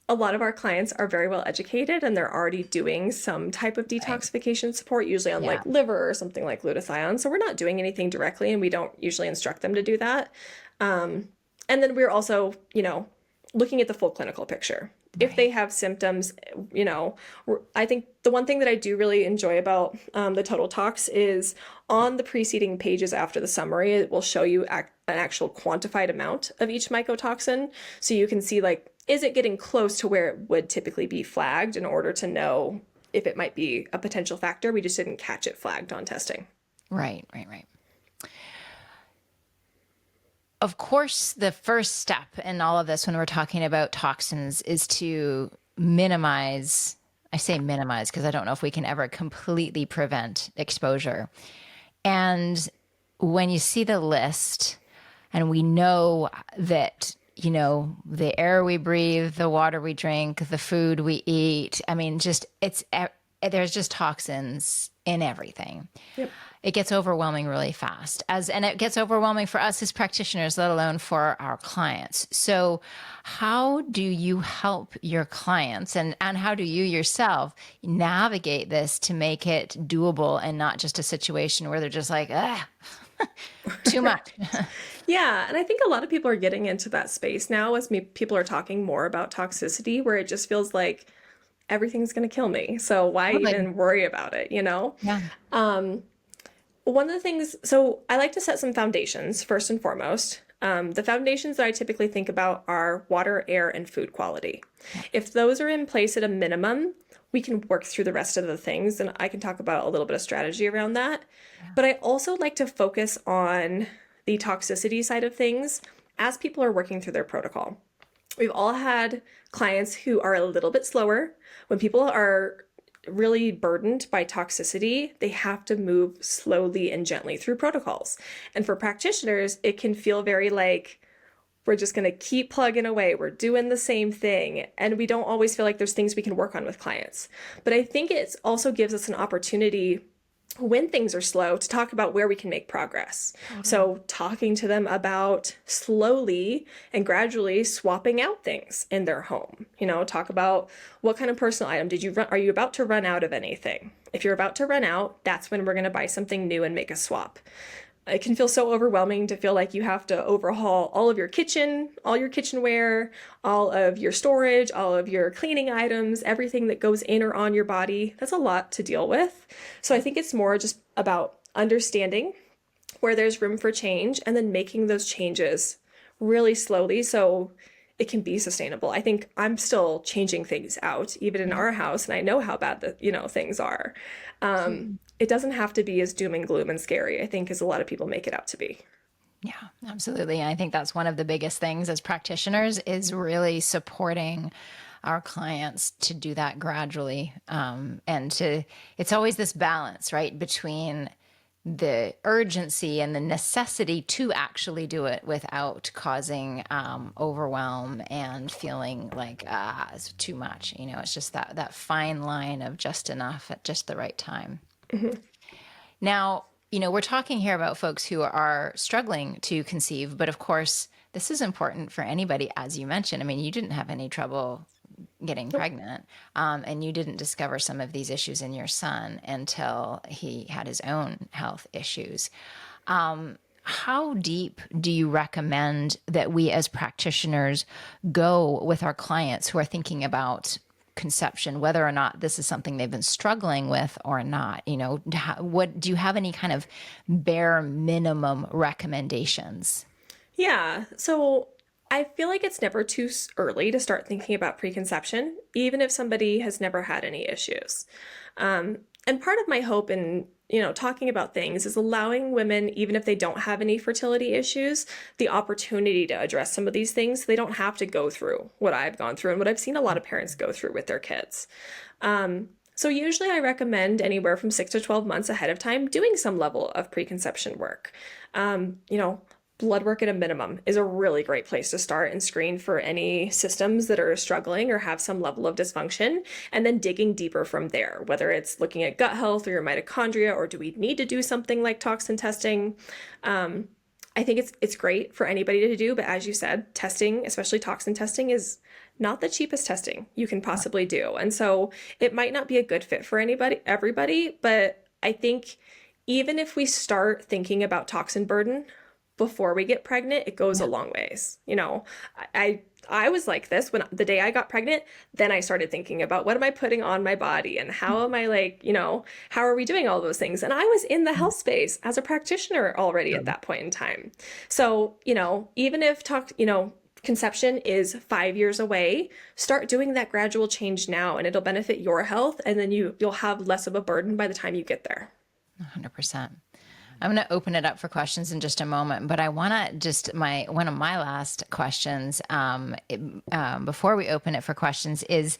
a lot of our clients are very well educated and they're already doing some type of Right. detoxification support, usually on Yeah. like liver or something like glutathione. So we're not doing anything directly and we don't usually instruct them to do that. And then we're also, looking at the full clinical picture. If they Right. have symptoms, I think the one thing that I do really enjoy about the Total Talks is on the preceding pages after the summary, it will show you an actual quantified amount of each mycotoxin. So you can see, like, is it getting close to where it would typically be flagged in order to know if it might be a potential factor. We just didn't catch it flagged on testing. Right. Right. Right. Of course, the first step in all of this when we're talking about toxins is to minimize. I say minimize because I don't know if we can ever completely prevent exposure. And when you see the list, and we know that, the air we breathe, the water we drink, the food we eat, I mean, there's just toxins in everything. Yep. It gets overwhelming really fast, and it gets overwhelming for us as practitioners, let alone for our clients. So how do you help your clients, and how do you yourself navigate this to make it doable and not just a situation where they're just like, ah, too much? Yeah, and I think a lot of people are getting into that space now as people are talking more about toxicity, where it just feels like everything's going to kill me. So why Totally. even worry about it, you know? Yeah. One of the things, so I like to set some foundations first and foremost. The foundations that I typically think about are water, air, and food quality. If those are in place at a minimum, we can work through the rest of the things, and I can talk about a little bit of strategy around that. But I also like to focus on the toxicity side of things as people are working through their protocol. We've all had clients who are a little bit slower. When people are really burdened by toxicity, they have to move slowly and gently through protocols. And for practitioners, it can feel very like we're just going to keep plugging away. We're doing the same thing. And we don't always feel like there's things we can work on with clients. But I think it also gives us an opportunity when things are slow to talk about where we can make progress. So talking to them about slowly and gradually swapping out things in their home. Talk about what kind of personal item are you about to run out of anything? If you're about to run out, that's when we're going to buy something new and make a swap. It can feel so overwhelming to feel like you have to overhaul all of your kitchen, all your kitchenware, all of your storage, all of your cleaning items, everything that goes in or on your body. That's a lot to deal with. So I think it's more just about understanding where there's room for change and then making those changes really slowly so it can be sustainable. I think I'm still changing things out, even in Yeah. our house, and I know how bad things are. It doesn't have to be as doom and gloom and scary, I think, as a lot of people make it out to be. Yeah, absolutely. And I think that's one of the biggest things as practitioners is really supporting our clients to do that gradually. It's always this balance, right, between the urgency and the necessity to actually do it without causing overwhelm and feeling like, it's too much. It's just that fine line of just enough at just the right time. Now, we're talking here about folks who are struggling to conceive, but of course, this is important for anybody, as you mentioned. I mean, you didn't have any trouble getting pregnant, and you didn't discover some of these issues in your son until he had his own health issues. How deep do you recommend that we as practitioners go with our clients who are thinking about conception, whether or not this is something they've been struggling with or not? What do you have any kind of bare minimum recommendations? Yeah, so I feel like it's never too early to start thinking about preconception, even if somebody has never had any issues. And part of my hope in, talking about things is allowing women, even if they don't have any fertility issues, the opportunity to address some of these things. So they don't have to go through what I've gone through and what I've seen a lot of parents go through with their kids. So usually I recommend anywhere from 6 to 12 months ahead of time doing some level of preconception work. You know, blood work at a minimum is a really great place to start and screen for any systems that are struggling or have some level of dysfunction, and then digging deeper from there, whether it's looking at gut health or your mitochondria, or do we need to do something like toxin testing? I think it's great for anybody to do, but as you said, testing, especially toxin testing, is not the cheapest testing you can possibly do. And so it might not be a good fit for everybody, but I think even if we start thinking about toxin burden before we get pregnant, it goes a long ways. I was like this when the day I got pregnant, then I started thinking about what am I putting on my body and how am I how are we doing all those things? And I was in the health space as a practitioner already at that point in time. So, even if conception is 5 years away, start doing that gradual change now and it'll benefit your health, and then you'll have less of a burden by the time you get there. 100%. I'm going to open it up for questions in just a moment, but I want to one of my last questions before we open it for questions is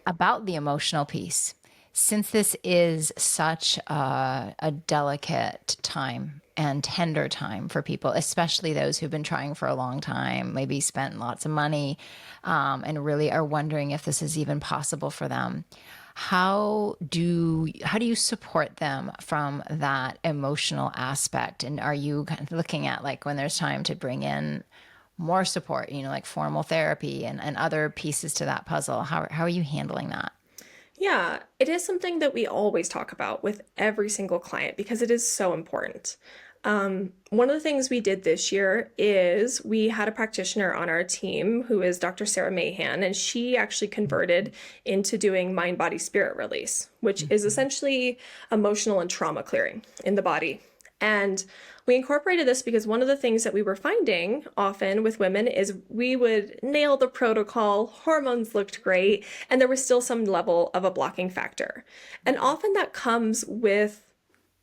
about the emotional piece. Since this is such a delicate time and tender time for people, especially those who've been trying for a long time, maybe spent lots of money, and really are wondering if this is even possible for them. How do you support them from that emotional aspect? And are you kind of looking at like when there's time to bring in more support, like formal therapy and other pieces to that puzzle? How are you handling that? Yeah, it is something that we always talk about with every single client because it is so important. One of the things we did this year is we had a practitioner on our team who is Dr. Sarah Mahan, and she actually converted into doing mind, body, spirit release, which is essentially emotional and trauma clearing in the body. And we incorporated this because one of the things that we were finding often with women is we would nail the protocol, hormones looked great, and there was still some level of a blocking factor. And often that comes with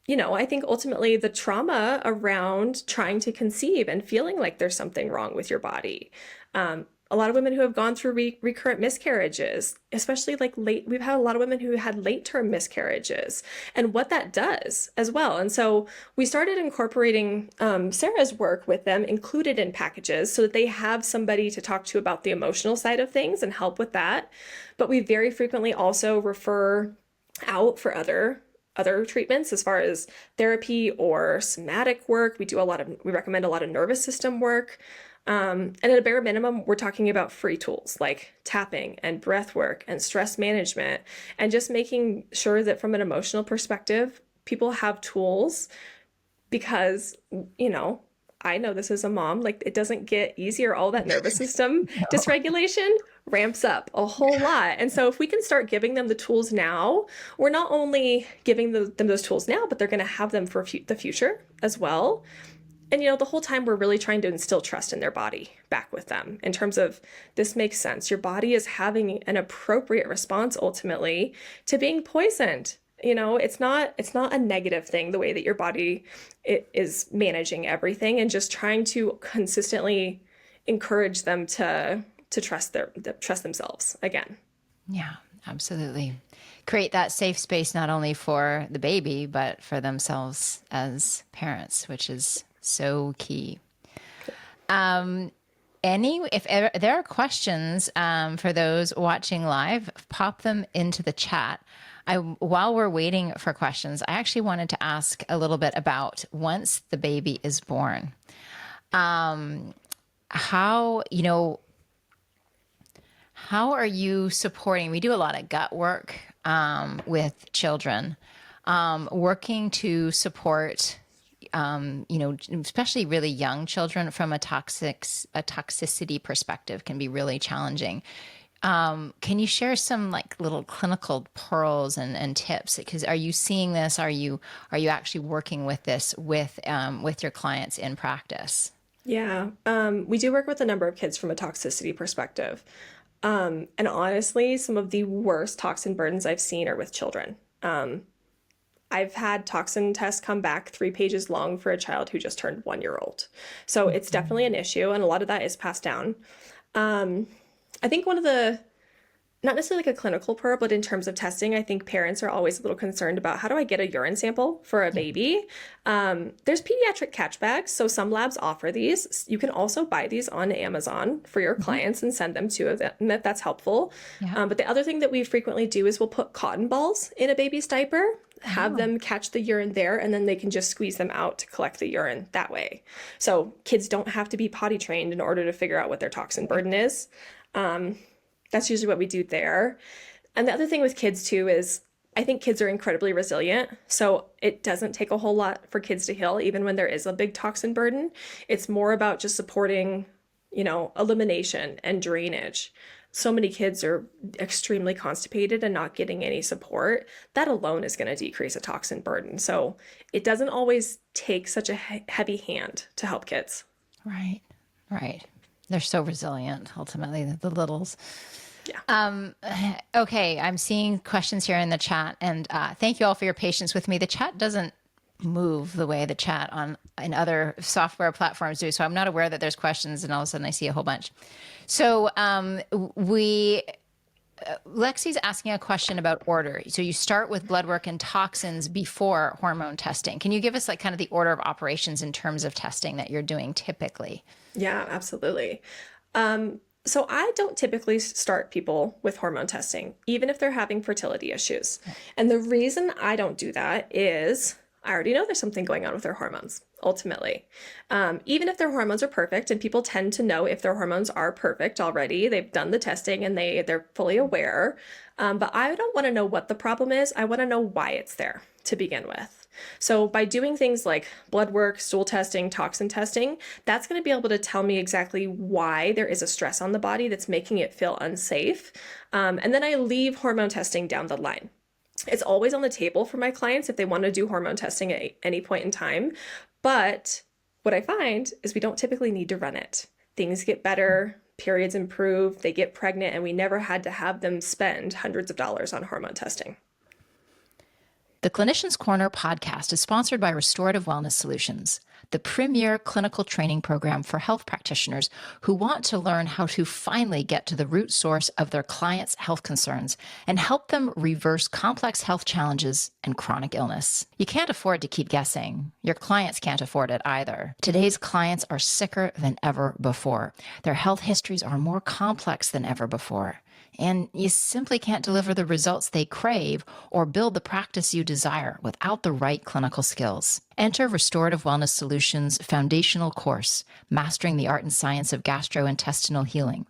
I think ultimately the trauma around trying to conceive and feeling like there's something wrong with your body. A lot of women who have gone through recurrent miscarriages, especially we've had a lot of women who had late-term miscarriages and what that does as well. And so we started incorporating Sarah's work with them included in packages so that they have somebody to talk to about the emotional side of things and help with that. But we very frequently also refer out for other treatments as far as therapy or somatic work. We recommend a lot of nervous system work. And at a bare minimum, we're talking about free tools like tapping and breath work and stress management, and just making sure that from an emotional perspective, people have tools because, I know this as a mom, it doesn't get easier. All that nervous system dysregulation ramps up a whole lot. And so if we can start giving them the tools now, we're not only giving them those tools now, but they're going to have them for the future as well. And, the whole time we're really trying to instill trust in their body back with them in terms of this makes sense. Your body is having an appropriate response ultimately to being poisoned. It's not a negative thing, the way that your body is managing everything, and just trying to consistently encourage them to trust themselves again. Yeah, absolutely. Create that safe space, not only for the baby, but for themselves as parents, which is so key. If there are questions for those watching live, pop them into the chat. While we're waiting for questions, I actually wanted to ask a little bit about once the baby is born, how are you supporting? We do a lot of gut work with children, working to support, especially really young children from a toxicity perspective can be really challenging. Can you share some little clinical pearls and tips? Because are you seeing this? Are you actually working with this with your clients in practice? Yeah, we do work with a number of kids from a toxicity perspective. And honestly, some of the worst toxin burdens I've seen are with children. I've had toxin tests come back 3 pages long for a child who just turned 1 year old. So it's definitely an issue, and a lot of that is passed down. Um, I think one of the not necessarily like a clinical pearl, but in terms of testing, I think parents are always a little concerned about how do I get a urine sample for a baby? There's pediatric catch bags, so some labs offer these. You can also buy these on Amazon for your clients and send them to them if that's helpful. Yeah. But the other thing that we frequently do is we'll put cotton balls in a baby's diaper, have them catch the urine there, and then they can just squeeze them out to collect the urine that way. So kids don't have to be potty trained in order to figure out what their toxin burden is. That's usually what we do there. And the other thing with kids too is I think kids are incredibly resilient. So it doesn't take a whole lot for kids to heal, even when there is a big toxin burden. It's more about just supporting, elimination and drainage. So many kids are extremely constipated and not getting any support. That alone is going to decrease a toxin burden. So it doesn't always take such a heavy hand to help kids. Right. Right. They're so resilient, ultimately, the littles. Yeah. Okay, I'm seeing questions here in the chat, and thank you all for your patience with me. The chat doesn't move the way the chat in other software platforms do, so I'm not aware that there's questions, and all of a sudden I see a whole bunch. So Lexi's asking a question about order. So you start with blood work and toxins before hormone testing. Can you give us like kind of the order of operations in terms of testing that you're doing typically? Yeah, absolutely. So I don't typically start people with hormone testing, even if they're having fertility issues. And the reason I don't do that is I already know there's something going on with their hormones, ultimately. Even if their hormones are perfect, and people tend to know if their hormones are perfect already, they've done the testing and they're fully aware. But I don't want to know what the problem is. I want to know why it's there to begin with. So by doing things like blood work, stool testing, toxin testing, that's going to be able to tell me exactly why there is a stress on the body that's making it feel unsafe. And then I leave hormone testing down the line. It's always on the table for my clients if they want to do hormone testing at any point in time. But what I find is we don't typically need to run it. Things get better, periods improve, they get pregnant, and we never had to have them spend hundreds of dollars on hormone testing. The Clinician's Corner podcast is sponsored by Restorative Wellness Solutions, the premier clinical training program for health practitioners who want to learn how to finally get to the root source of their clients' health concerns and help them reverse complex health challenges and chronic illness. You can't afford to keep guessing. Your clients can't afford it either. Today's clients are sicker than ever before. Their health histories are more complex than ever before. And you simply can't deliver the results they crave or build the practice you desire without the right clinical skills. Enter Restorative Wellness Solutions' foundational course, Mastering the Art and Science of Gastrointestinal Healing.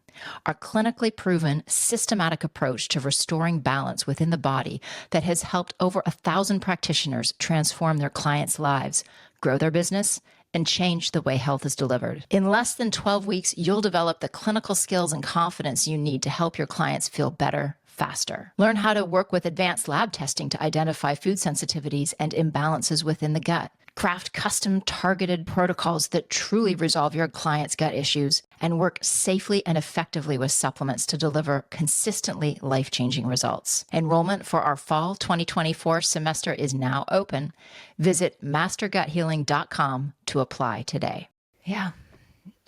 Our clinically proven, systematic approach to restoring balance within the body that has helped over 1,000 practitioners transform their clients' lives, grow their business, and change the way health is delivered. In less than 12 weeks, you'll develop the clinical skills and confidence you need to help your clients feel better faster. Learn how to work with advanced lab testing to identify food sensitivities and imbalances within the gut. Craft custom targeted protocols that truly resolve your client's gut issues and work safely and effectively with supplements to deliver consistently life-changing results. Enrollment for our fall 2024 semester is now open. Visit masterguthealing.com to apply today. Yeah.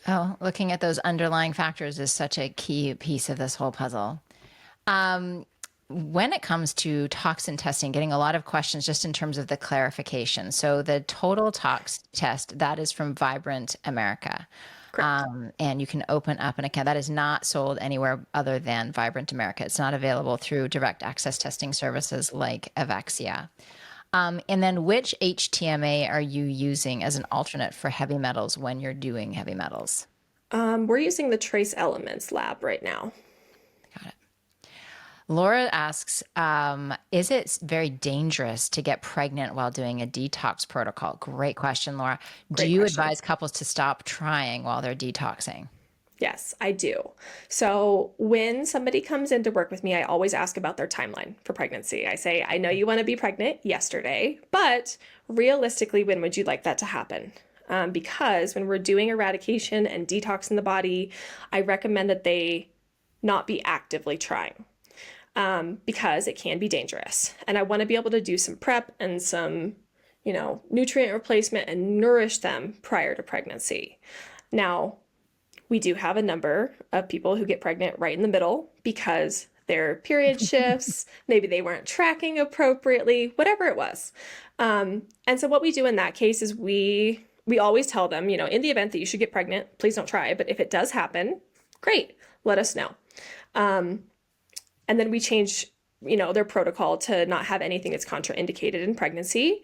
Oh, looking at those underlying factors is such a key piece of this whole puzzle. When it comes to toxin testing, getting a lot of questions just in terms of the clarification. So the total tox test, that is from Vibrant America. And you can open up an account. That is not sold anywhere other than Vibrant America. It's not available through direct access testing services like Avexia. And then which HTMA are you using as an alternate for heavy metals when you're doing heavy metals? We're using the Trace Elements lab right now. Got it. Laura asks, is it very dangerous to get pregnant while doing a detox protocol? Great question, Laura. Do you advise couples to stop trying while they're detoxing? Yes, I do. So when somebody comes in to work with me, I always ask about their timeline for pregnancy. I say, I know you want to be pregnant yesterday, but realistically, when would you like that to happen? Because when we're doing eradication and detox in the body, I recommend that they not be actively trying. because it can be dangerous. And I want to be able to do some prep and some, nutrient replacement and nourish them prior to pregnancy. Now, we do have a number of people who get pregnant right in the middle because their period shifts, maybe they weren't tracking appropriately, whatever it was. And so what we do in that case is we always tell them, in the event that you should get pregnant, please don't try. But if it does happen, great, let us know. And then we change, their protocol to not have anything that's contraindicated in pregnancy.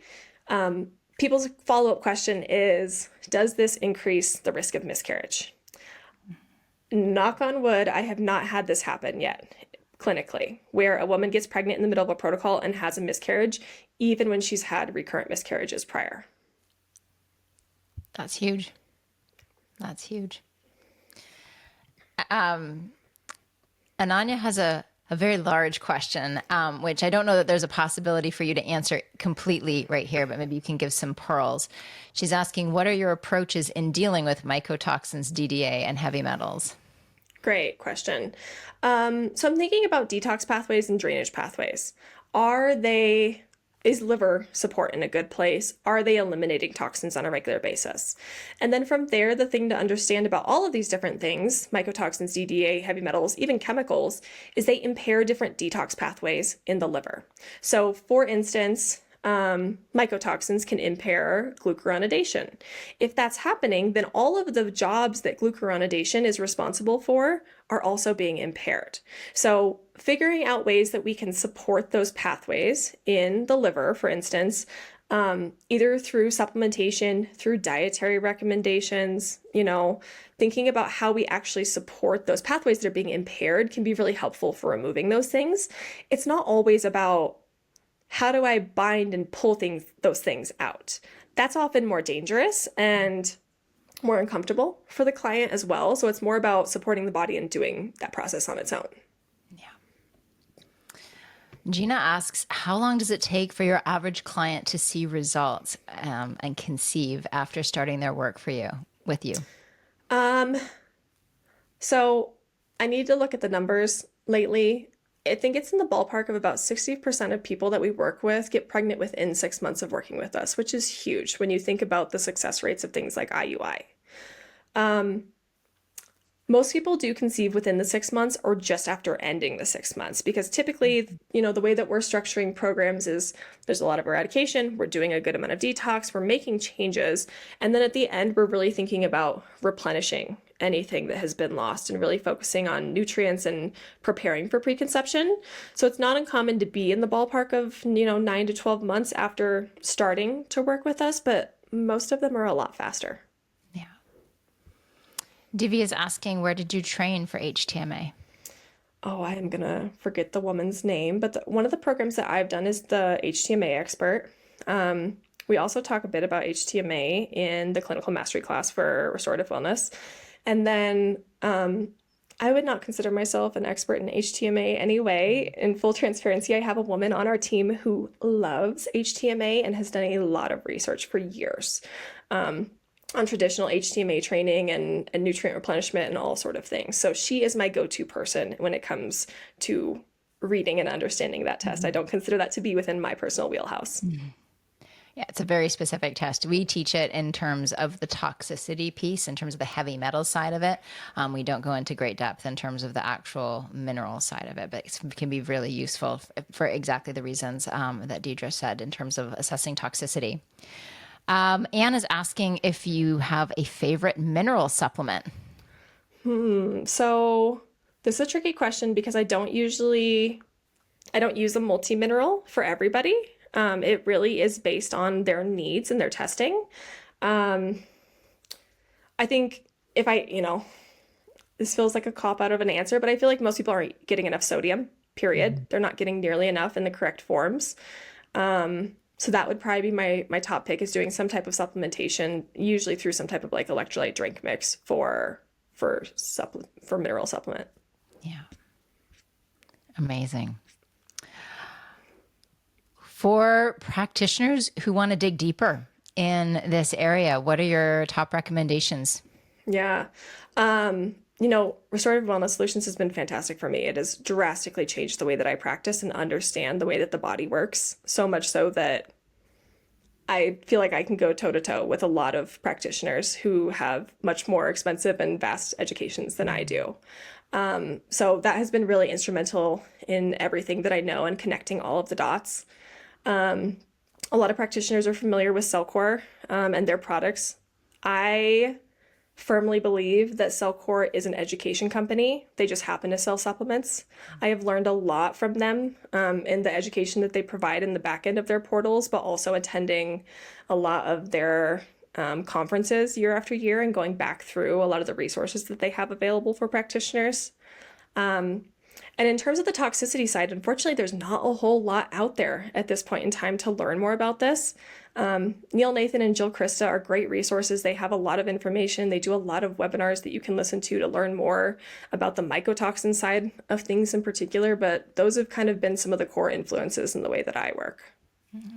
People's follow-up question is, does this increase the risk of miscarriage? Knock on wood, I have not had this happen yet clinically, where a woman gets pregnant in the middle of a protocol and has a miscarriage, even when she's had recurrent miscarriages prior. That's huge. That's huge. Ananya has a very large question, which I don't know that there's a possibility for you to answer completely right here, but maybe you can give some pearls. She's asking, what are your approaches in dealing with mycotoxins, DDA, and heavy metals? Great question. So I'm thinking about detox pathways and drainage pathways. Is liver support in a good place? Are they eliminating toxins on a regular basis? And then from there, the thing to understand about all of these different things, mycotoxins, DDA, heavy metals, even chemicals, is they impair different detox pathways in the liver. So for instance, mycotoxins can impair glucuronidation. If that's happening, then all of the jobs that glucuronidation is responsible for are also being impaired. So figuring out ways that we can support those pathways in the liver, for instance, either through supplementation, through dietary recommendations, thinking about how we actually support those pathways that are being impaired can be really helpful for removing those things. It's not always about how do I bind and pull those things out? That's often more dangerous and more uncomfortable for the client as well. So it's more about supporting the body and doing that process on its own. Yeah. Gina asks, how long does it take for your average client to see results and conceive after starting their work with you? So I need to look at the numbers lately. I think it's in the ballpark of about 60% of people that we work with get pregnant within 6 months of working with us, which is huge when you think about the success rates of things like IUI. Most people do conceive within the 6 months or just after ending the 6 months, because typically, the way that we're structuring programs is there's a lot of eradication, we're doing a good amount of detox, we're making changes, and then at the end, we're really thinking about replenishing anything that has been lost and really focusing on nutrients and preparing for preconception. So it's not uncommon to be in the ballpark of, 9 to 12 months after starting to work with us, but most of them are a lot faster. Yeah. Divi is asking, where did you train for HTMA? Oh, I am going to forget the woman's name, but one of the programs that I've done is the HTMA expert. We also talk a bit about HTMA in the clinical mastery class for restorative wellness. And then I would not consider myself an expert in HTMA anyway. In full transparency, I have a woman on our team who loves HTMA and has done a lot of research for years on traditional HTMA training and nutrient replenishment and all sort of things. So she is my go-to person when it comes to reading and understanding that test. I don't consider that to be within my personal wheelhouse. Yeah, it's a very specific test. We teach it in terms of the toxicity piece, in terms of the heavy metal side of it. We don't go into great depth in terms of the actual mineral side of it, but it can be really useful for exactly the reasons that Deidre said in terms of assessing toxicity. Anne is asking if you have a favorite mineral supplement. So this is a tricky question because I don't use a multi-mineral for everybody. It really is based on their needs and their testing. I think this feels like a cop out of an answer, but I feel like most people aren't getting enough sodium, period. Mm-hmm. They're not getting nearly enough in the correct forms. So that would probably be my top pick, is doing some type of supplementation, usually through some type of like electrolyte drink mix for mineral supplement. Yeah. Amazing. For practitioners who want to dig deeper in this area, what are your top recommendations? Yeah. Restorative Wellness Solutions has been fantastic for me. It has drastically changed the way that I practice and understand the way that the body works, so much so that I feel like I can go toe to toe with a lot of practitioners who have much more expensive and vast educations than I do. So that has been really instrumental in everything that I know and connecting all of the dots. A lot of practitioners are familiar with Cellcore and their products. I firmly believe that Cellcore is an education company. They just happen to sell supplements. I have learned a lot from them in the education that they provide in the back end of their portals, but also attending a lot of their conferences year after year and going back through a lot of the resources that they have available for practitioners. And in terms of the toxicity side, unfortunately, there's not a whole lot out there at this point in time to learn more about this. Neil Nathan and Jill Krista are great resources. They have a lot of information. They do a lot of webinars that you can listen to learn more about the mycotoxin side of things in particular, but those have kind of been some of the core influences in the way that I work.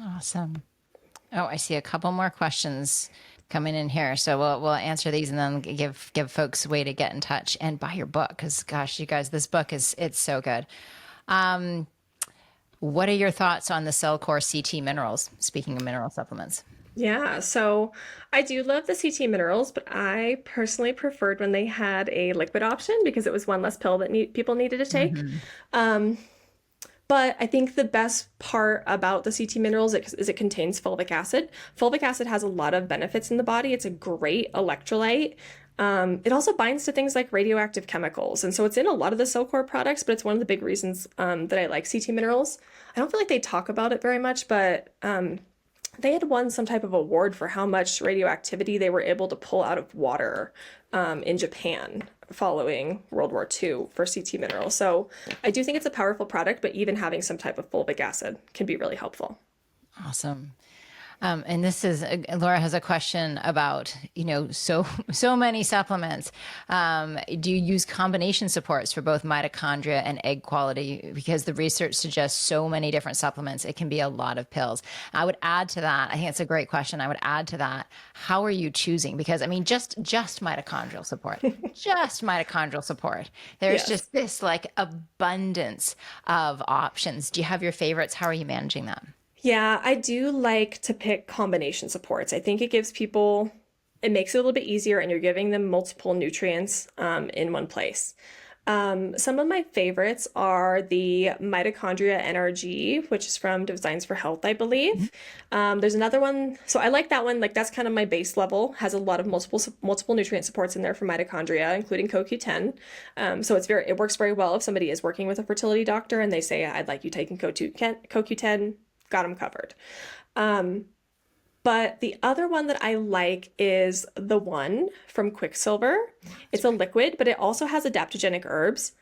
Awesome. Oh, I see a couple more questions coming in here. So we'll answer these and then give folks a way to get in touch and buy your book. Because gosh, you guys, this book it's so good. What are your thoughts on the Cellcore CT minerals? Speaking of mineral supplements. Yeah, so I do love the CT minerals, but I personally preferred when they had a liquid option because it was one less pill that people needed to take. But I think the best part about the CT minerals is it contains fulvic acid. Fulvic acid has a lot of benefits in the body. It's a great electrolyte. It also binds to things like radioactive chemicals. And so it's in a lot of the Cellcore products, but it's one of the big reasons that I like CT minerals. I don't feel like they talk about it very much, but they had won some type of award for how much radioactivity they were able to pull out of water in Japan following World War II for CT minerals. So I do think it's a powerful product, but even having some type of fulvic acid can be really helpful. Awesome. And this is Laura has a question about, so many supplements. Do you use combination supports for both mitochondria and egg quality? Because the research suggests so many different supplements, it can be a lot of pills. I would add to that. I think it's a great question. I would add to that. How are you choosing? Because just mitochondrial support, just mitochondrial support. There's just this like abundance of options. Do you have your favorites? How are you managing that? Yeah, I do like to pick combination supports. I think it makes it a little bit easier and you're giving them multiple nutrients in one place. Some of my favorites are the mitochondria NRG, which is from Designs for Health, I believe. There's another one. So I like that one. Like that's kind of my base level, has a lot of multiple nutrient supports in there for mitochondria, including CoQ10. So it works very well if somebody is working with a fertility doctor and they say, I'd like you taking CoQ10, got them covered. But the other one that I like is the one from Quicksilver. It's a liquid, but it also has adaptogenic herbs.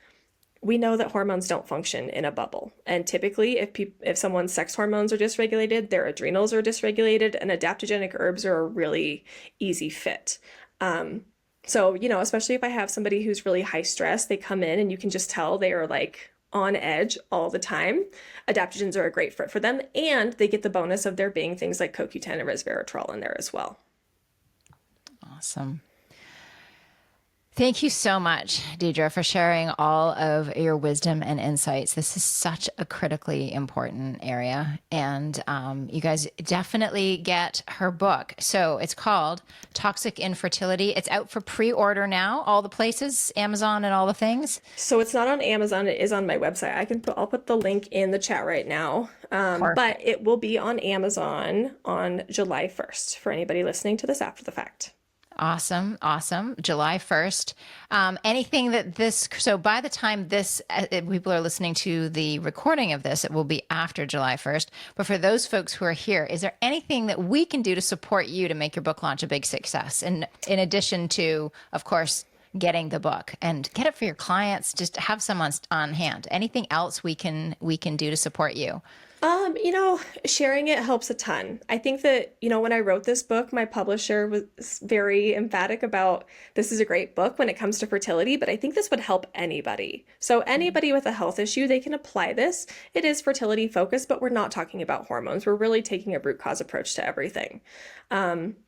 We know that hormones don't function in a bubble. And typically, if someone's sex hormones are dysregulated, their adrenals are dysregulated, and adaptogenic herbs are a really easy fit. So, especially if I have somebody who's really high stress, they come in and you can just tell they are like on edge all the time. Adaptogens are a great fit for them, and they get the bonus of there being things like CoQ10 and resveratrol in there as well. Awesome. Thank you so much, Deidre, for sharing all of your wisdom and insights. This is such a critically important area. And you guys definitely get her book. So it's called Toxic Infertility. It's out for pre-order now, all the places, Amazon and all the things. So it's not on Amazon. It is on my website. I'll put the link in the chat right now. But it will be on Amazon on July 1st for anybody listening to this after the fact. Awesome. July 1st. So by the time people are listening to the recording of this, it will be after July 1st. But for those folks who are here, is there anything that we can do to support you to make your book launch a big success? And in addition to, of course, getting the book and get it for your clients, just have someone on hand. Anything else we can do to support you? Sharing it helps a ton. I think that, when I wrote this book, my publisher was very emphatic about this is a great book when it comes to fertility, but I think this would help anybody. So anybody with a health issue, they can apply this. It is fertility focused, but we're not talking about hormones. We're really taking a root cause approach to everything.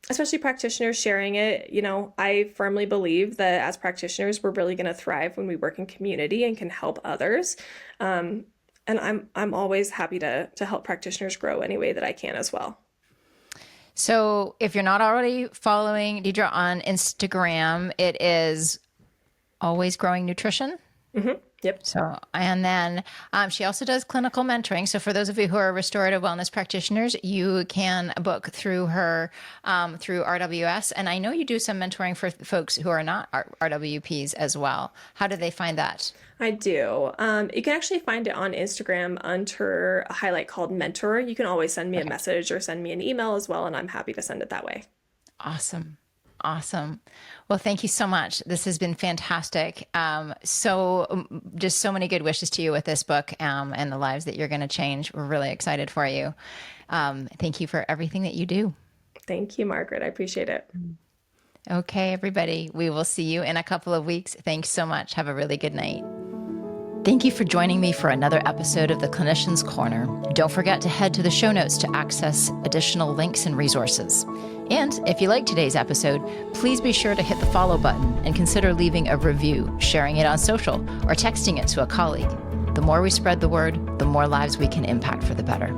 Especially practitioners sharing it. I firmly believe that as practitioners, we're really going to thrive when we work in community and can help others. And I'm always happy to help practitioners grow any way that I can as well. So if you're not already following Deidre on Instagram, it is Always Growing Nutrition. Yep. So, and then she also does clinical mentoring. So for those of you who are restorative wellness practitioners, you can book through her, through RWS. And I know you do some mentoring for folks who are not RWPs as well. How do they find that? I do. You can actually find it on Instagram under a highlight called Mentor. You can always send me a message or send me an email as well, and I'm happy to send it that way. Awesome. Awesome. Well, thank you so much. This has been fantastic. Just so many good wishes to you with this book and the lives that you're going to change. We're really excited for you. Thank you for everything that you do. Thank you, Margaret. I appreciate it. Okay, everybody. We will see you in a couple of weeks. Thanks so much. Have a really good night. Thank you for joining me for another episode of the Clinician's Corner. Don't forget to head to the show notes to access additional links and resources. And if you liked today's episode, please be sure to hit the follow button and consider leaving a review, sharing it on social, or texting it to a colleague. The more we spread the word, the more lives we can impact for the better.